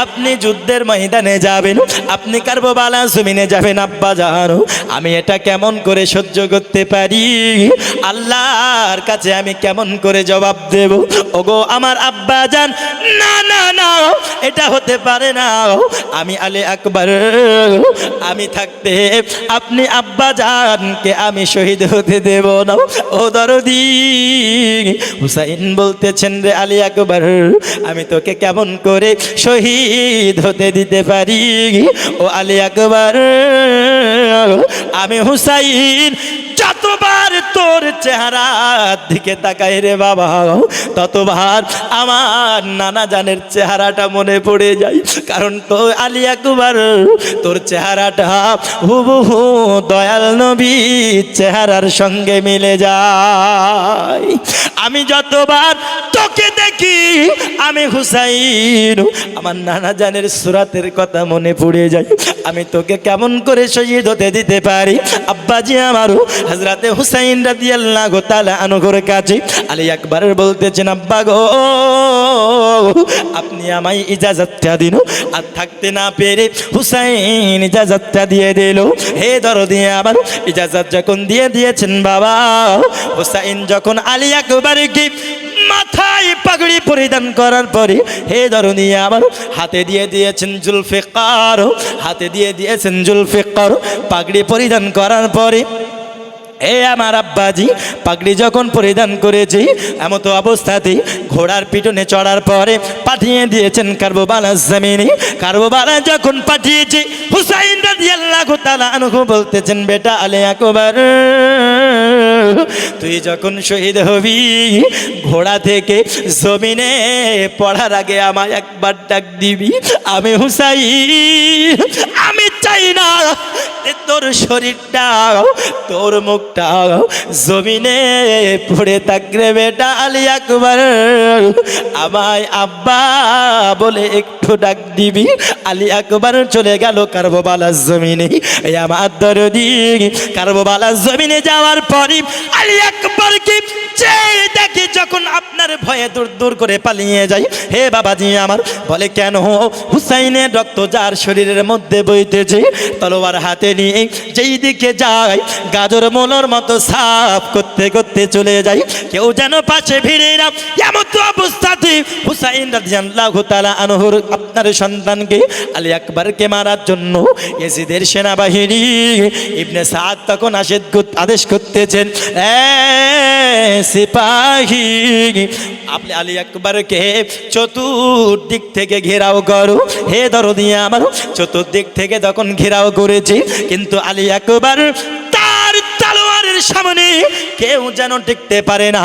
আপনি যুদ্ধের ময়দানে যাবেন, আপনি কারবালার জমিনে যাবেন আব্বা জান, আমি এটা কেমন করে সহ্য করতে পারি? আল্লাহর কাছে আমি কেমন করে জবাব দেব? ওগো আমার আব্বা জান, না না না, এটা হতে পারে না। আমি আলী আকবর, আমি থাকতে আপনি আব্বা জানকে আমি শহীদ হতে দেব না। ও দরদি হুসাইন বলতেছেন, রে আলী আকবর, আমি তোকে কেমন করে শহীদ হতে দিতে পারি? ও আলী আকবর, আমি হুসাইন যতবার তোর চেহারার দিকে তাকাই রে বাবা, ততবার আমার নানা জানের চেহারাটা মনে পড়ে যায়। কারণ তো আলী আকবর, তোর চেহারাটা হুবহু দয়াল নবীর চেহারার সঙ্গে মিলে যায়। আমি যতবার তোকে দেখি, আমি হুসাইন, আমার নানা জানের সুরাতের কথা মনে পড়ে যায়। আমি তোকে কেমন করে শহীদ হতে দিতে পারি? আব্বাজি আমারও হযরতে হুসাইন রাদিয়াল্লাহু তাআলা আনহুর কাছে আলী আকবর বলতেছেন, আব্বা গো, আপনি আমায় ইজাজতটা দিন। আর থাকতে না পেরে হুসাইন ইজাজতটা দিয়ে দিল। হে দরদি আমার, ইজাজত যখন দিয়ে দিয়েছেন বাবা, হুসাইন যখন আলী আকবরকে মাথায় পাগড়ি পরিধান করার পরে, হে দরদি আমার, হাতে দিয়ে দিয়েছেন জুলফিকার, হাতে দিয়ে দিয়েছেন জুলফিকার। পাগড়ি পরিধান করার পরে এ আমার আব্বাজি পাগড়ি যখন পরিধান করেছি, এমতো অবস্থাতে ঘোড়ার পিছনে চড়ার পরে পাঠিয়ে দিয়েছেন কারবালার জমিনে। কারবালা যখন পাঠিয়েছে, হুসাইন রাদিয়াল্লাহু তাআলা আনহু বলতেছেন, বেটা আলী আকবর, তুই যখন শহীদ হবি, ঘোড়া থেকে জমিনে পড়ার আগে আমায় একবার ডাক দিবি। আমি হুসাইন, আমি চাই না তোর শরীরটা তোর মুখটা জমিনে পড়ে থাকবে বেটা আলী আকবর, আমায় আব্বা বলে একটু ডাক দিবি। আলী আকবর চলে গেল কারবালার জমিনে। এই আমার দরদি কারবালার জমিনে যাওয়ার পরই আলী আকবরকে চেয়ে দেখি যখন আপনার ভয়ে দূর দূর করে পালিয়ে যাই। হে বাবাজি আমার, বলে কেন? হুসাইনের রক্ত যার শরীরের মধ্যে বইতেছে, তলোয়ার হাতে নিয়ে যেই দিকে যায় গাজর মোলর মতো সাফ করতে করতে চলে যায়। কেউ যেন পাশে ভিড়ে না, এমন তো অবস্থাতে হুসাইন রাদিয়াল্লাহু তাআলা আনহুর আপনার সন্তানকে আলী আকবরকে মারার জন্য ইয়াজিদের সেনাবাহিনী ইবনে সাদ তখন আদেশ করতেছেন, সিপাহী আপনি আলী আকবরকে চতুর্দিক থেকে ঘেরাও করো। হে দরদি আমার, চতুর্দিক থেকে তখন ঘেরাও করেছি, কিন্তু আলী আকবর তার তলোয়ারের সামনে কেউ যেন টিকতে পারে না,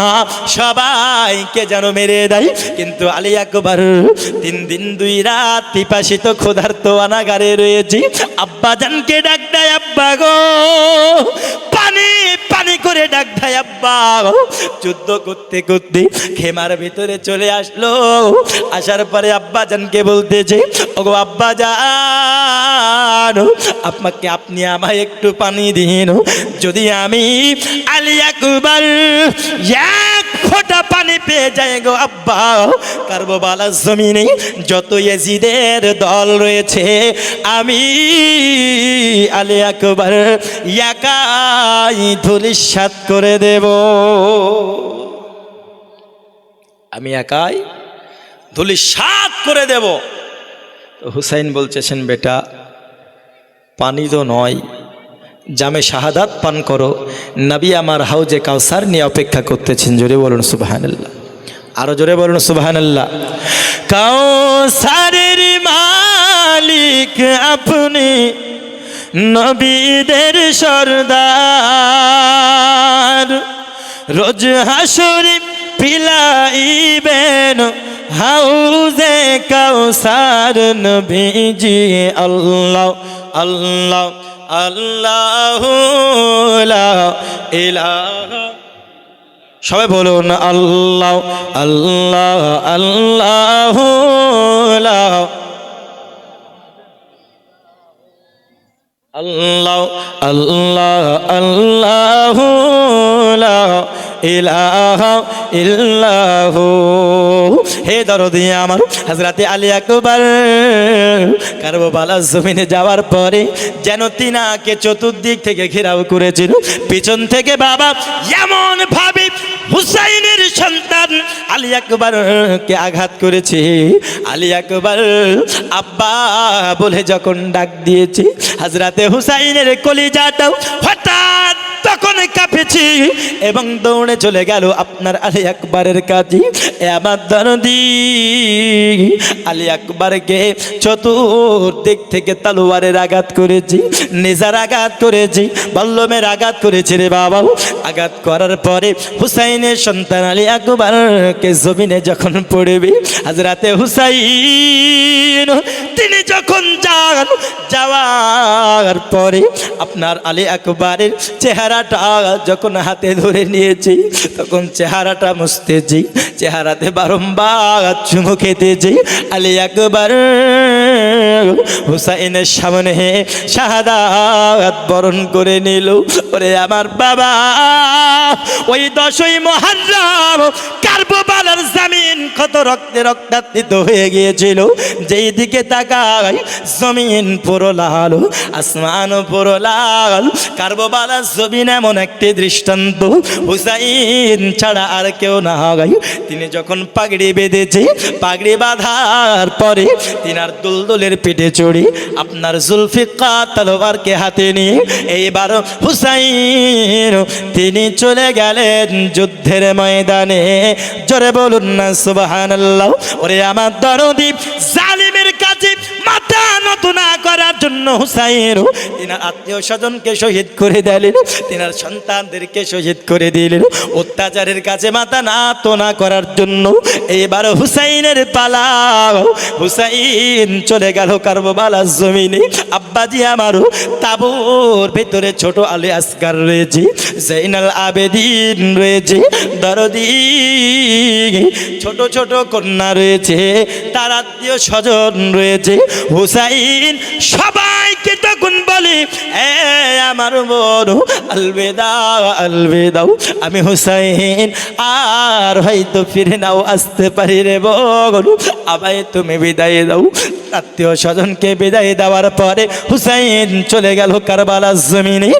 সবাইকে যেন মেরে দেয়। কিন্তু আলী আকবর 3 দিন 2 রাত পিপাসিত ক্ষুধার্ত অনাগারে রয়েছে। আব্বা জানকে ডাক দেয়, আব্বা গো পানি পানি করে ডাক দেয় আব্বা। যুদ্ধ করতে করতে খেমার ভিতরে চলে আসলো। আসার পরে আব্বা জানকে বলতেছে, ওগো আব্বা জান, আপনাকে আপনি আমায় একটু পানি দিন। যদি আমি আলী আকবর এক ফোঁটা পানি পেয়ে যাই গো আব্বা, কারবালার জমিনে যত ইয়াজিদের দল রয়েছে আমি আলী আকবর একাই ধূলিসাৎ করে দেব, আমি একাই ধূলিসাৎ করে দেব। তো হুসাইন বলছেন, বেটা পানি তো নয়, জামে শাহাদাত পান করো। নবী আমার হাউজে কাউসার নিয়ে অপেক্ষা করতেছেন। জোরে বলুন সুবহানাল্লাহ, আরো জোরে বলুন সুবহানাল্লাহ। কাউসারের মালিক আপনি, নবীদের সরদার, রোজ হাসরে পিলাইবেন হাউজে কাউসার নবীজি। আল্লাহ আল্লাহ আল্লাহু লা ইলাহা, সবাই বলুন আল্লাহ আল্লাহ আল্লাহু লা আল্লাহ আল্লাহ আল্লাহু লা ইলাহা ইল্লাহু। হে দরদি আমার, হযরতে আলী আকবর কারবালার জমিনে যাওয়ার পরে যেন তিনাকে চতুর্দিক থেকে ঘেরাও করেছিল। পিছন থেকে বাবা এমন ভাবে হুসাইনের সন্তান আলী আকবরকে আঘাত করেছে। আলী আকবর আব্বা বলে যখন ডাক দিয়েছে, হযরতে হুসাইনের কলিজাটাও হঠাৎ তখন কাঁপেছে এবং দৌড়ে চলে গেল আপনার আলী আকবরের কাছে। আমার দরদি আলী আকবরকে চতুর্দিক থেকে তলোয়ারের আঘাত করেছি, নেজার আঘাত করেছি, বল্লমের আঘাত করেছে রে বাবা। আঘাত করার পরে হুসাইনের সন্তান আলী আকবরকে জমিনে যখন পড়বে, হযরতে হুসাইন তিনি যখন যাওয়ার পরে আপনার আলী আকবরের চেহারাটা যখন হাতে ধরে নিয়েছি, তখন চেহারাটা মুছতেছি, চেহারাতে বারংবার চুমু খেতেছি। আলী আকবর হুসাইনের সামনে শাহাদাত বরণ করে নিল। ওরে আমার বাবা, ওই 10ই মুহররম কারবালার জমিন কত রক্তে রক্তাক্ত হয়ে গিয়েছিল। যেই দিকে তাকাই জমিন পুরো লাল, আসমান পুরো লাল। কারবালার জমিন এমন একটি দৃষ্টান্ত, হুসাইন ছাড়া আর কেউ না গাই। তিনি যখন পাগড়ি বেঁধেছে, পাগড়ি বাঁধার পরে তিনার দুলদুলের পিঠে চড়ি আপনার জুলফিকার তলোয়ারকে হাতে নিয়ে এইবার হুসাইন তিনি চলে গেলেন যুদ্ধের ময়দানে। জোরে বলুন না সুবহানাল্লাহ। ওরে আমার দরদি, জালিমের কাছে মাথা নত না করার জন্য হুসাইন তিনার আত্মীয় স্বজনকে শহীদ করে দিলেন, তিনার সন্তানদেরকে শহীদ করে দিলেন অত্যাচারের কাছে মাথা নত না করার জন্য। এবার হুসাইনের পালা, হুসাইন চলে গেল কারবালার জমিনে। আব্বাজি আমারও তাবুর ভেতরে ছোট আলী আসগার রয়েছে, জৈনাল আবেদিন রয়েছে, দরদি ছোট ছোট কন্যা রয়েছে, তার আত্মীয় স্বজন রয়েছে। হুসাইন সবাইকে তখন বলে, এ আমার বড় আলবেদা আলবেদাও, আমি হুসাইন আর হয়তো ফিরে নাও আসতে পারি রে বড়, আবার তুমি বিদায় দাও। আত্মীয় স্বজনকে বিদায় দেওয়ার পরে হুসাইন চলে গেল কারবালার জমিনে।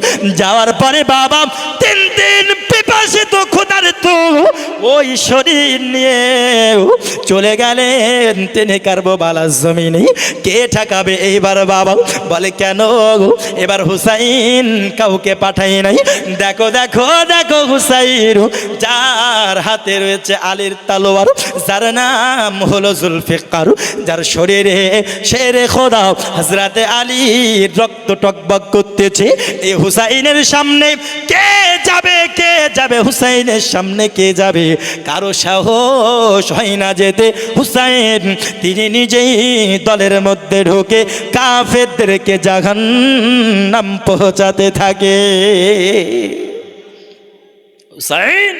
যাওয়ার পরে বাবা 3 দিন পিপাসিত ক্ষুধার্ত ওই শরীর নিয়ে চলে গেলেন তিনি কারবালার জমিনে। কে ঠেকাবে এইবার বাবা? বলে কেন এবার হুসাইন কাউকে পাঠাই নাই? দেখো দেখো দেখো হুসাইন যার হাতে রয়েছে আলীর তলোয়ার, যার নাম হলো জুলফিকার, যার শরীরে শেরে খোদা হযরতে আলীর রক্ত টকবক করতেছে। এই হুসাইনের সামনে কে যাবে? কে যাবে হুসাইনের সামনে? কে যাবে? কারো সাহস হয় না যেতে। হুসাইন তিনি নিজেই দলের মধ্যে ঢুকে কাফেরদেরকে জাহান্নাম পৌঁছাতে থাকে। হুসাইন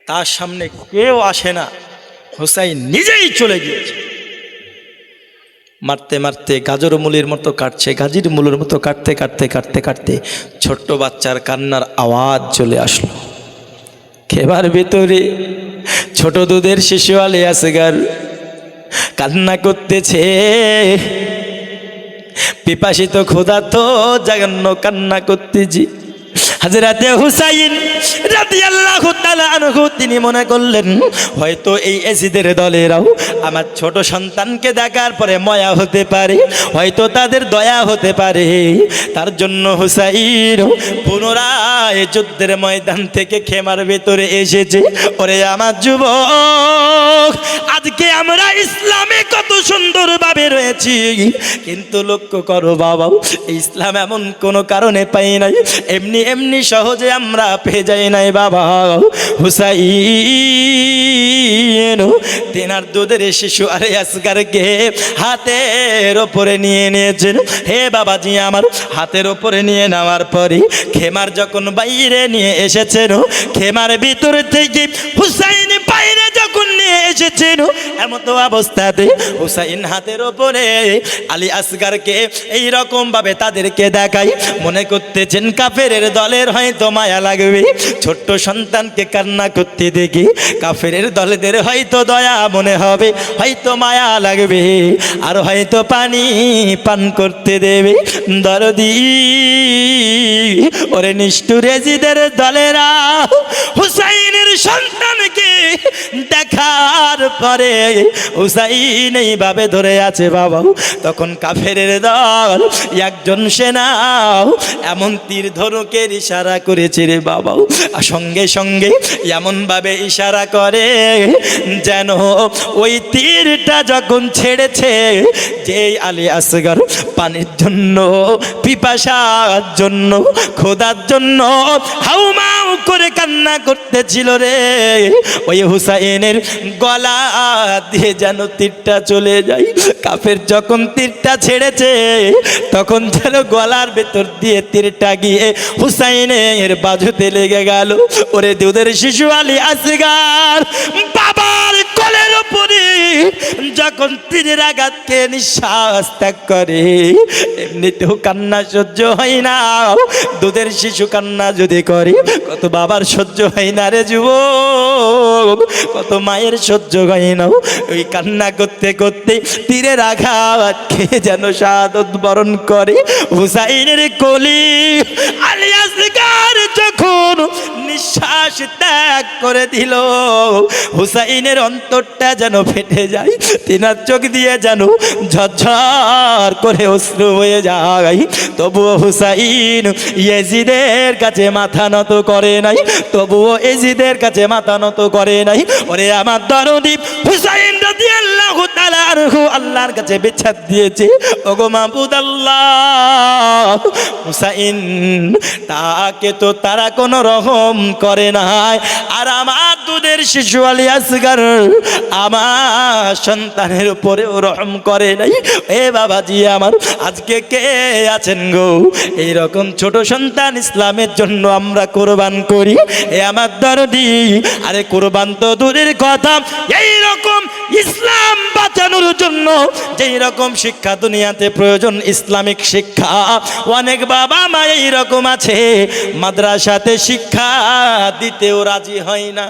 তার সামনে কেউ আসে না, হুসাইন নিজেই চলে গিয়েছে। মারতে মারতে গাজর মুলির মতো কাটছে, গাজির মুলের মতো কাটতে কাটতে কাটতে কাটতে ছোট্ট বাচ্চার কান্নার আওয়াজ চলে আসলো। খেবার ভেতরে ছোট দুধের শিশু আলী আসগার কান্না করতেছে, পিপাসিত ক্ষুধার্ত জঘন্য কান্না করতেছি। হযরতে হুসাইন রাদিয়াল্লাহু তাআলা আনহু তিনি মনে করলেন হয়তো এই এজিদের দলেরাও আমার ছোট সন্তানকে দেখার পরে মায়া হতে পারে, হয়তো তাদের দয়া হতে পারে। তার জন্য হুসাইন পুনরায় যুদ্ধের ময়দান থেকে খেমার ভেতরে এসেছে। ওরে আমার যুবক, আজকে আমরা ইসলামে কত সুন্দরভাবে রয়েছি, কিন্তু লক্ষ্য করো বাবা, ইসলাম এমন কোনো কারণে পাই নাই, এমনি এমনি সহজে আমরা পেয়ে যাই নাই বাবা। হুসাইন তিনার দুধের শিশু আলী আসগারকে হাতের ওপরে নিয়ে নিয়েছেন। হে বাবাজি আমার, হাতের ওপরে নিয়ে নেওয়ার পরে খেমার যখন বাইরে নিয়ে এসেছেন, খেমার ভিতর থেকে হুসাইন বাইরে যখন নিয়ে এসেছেন, এমতো অবস্থাতে হুসাইন হাতের ওপরে আলী আসগারকে এইরকম ভাবে তাদেরকে দেখাই, মনে করতেছেন কাফেরের দলের হয়তো মায়া লাগবে। ছোট্ট সন্তানকে কান্না করতে দেখি কাফেরের দলেদের হয়তো দয়া মনে হবে, হয়তো মায়া লাগবে, আর হয়তো পানি পান করতে দেবে। দরদি ওরে নিষ্ঠুর এজিদের দলেরা হুসাইনের সন্তানকে দেখার পরে হুসাইন এইভাবে ধরে আছে বাবা। তখন কাফেরের দল একজন সেনাও এমন তীর ধনুকের ইশারা করেছে রে বাবা, সঙ্গে সঙ্গে এমনভাবে ইশারা করে যেন ওই তীরটা যখন ছেড়েছে, যে আলী আসগার পানির জন্য, পিপাসার জন্য, খোদার জন্য হাউমাউ করে কান্না করতেছিল রে, ওই হুসাইনের গলা দিয়ে যেন তীরটা চলে যায়। কাফের যখন তীরটা ছেড়েছে, তখন যেন গলার ভেতর দিয়ে তীরটা গিয়ে হুসাইনের বাজুতে লেগে গেল। ওরে দুধের শিশু আলী আসগার বাবার কোলের উপরে যখন তীরের আঘাত খেয়ে নিঃশ্বাস ত্যাগ করে, এমনিতেও কান্না সহ্য হয় না। দুধের শিশু কান্না যদি করে, কত বাবার সহ্য হয় না রে যুবক, কত মায়ের সহ্য হয় না। ওই কান্না করতে করতে তীরের আঘাত খেয়ে যেন শাহাদত বরণ করে হুসাইনের কলি। আলী আসগার যখন নিঃশ্বাস ত্যাগ করে দিল, হুসাইনের অন্তরটা যেন ফেটে যায়, তিনার চোখ দিয়ে যেন ঝরঝর করে অশ্রু হয়ে যায়। তবুও হুসাইন ইয়েজিদের কাছে মাথা নত করে নাই, তবুও ইয়েজিদের কাছে মাথা নত করে নাই। ওরে আমার দরদি হুসাইন রাদিয়াল্লাহু তাআলা আনহু আল্লাহর কাছে বিচ্ছেদ দিয়েছে, ওগো মাবুদ আল্লাহ, হুসাইন তাকে তো তারা কোনো রহম করে নাই, আর আমার দুধের শিশু আলী আসগার আমার সন্তানের উপরেও রহম করে নাই। এ বাবাজি আমার, আজকে কে আছেন গো এইরকম ছোট সন্তান ইসলামের জন্য আমরা কোরবান করি? এ আমার দরদি, আরে কোরবান তো দূরের কথা, এইরকম ইসলাম বাঁচানোর জন্য যেই রকম শিক্ষা দুনিয়াতে প্রয়োজন, ইসলামিক শিক্ষা, অনেক বাবা মা এইরকম আছে মাদ্রাসাতে শিক্ষা দিতেও রাজি হয় না।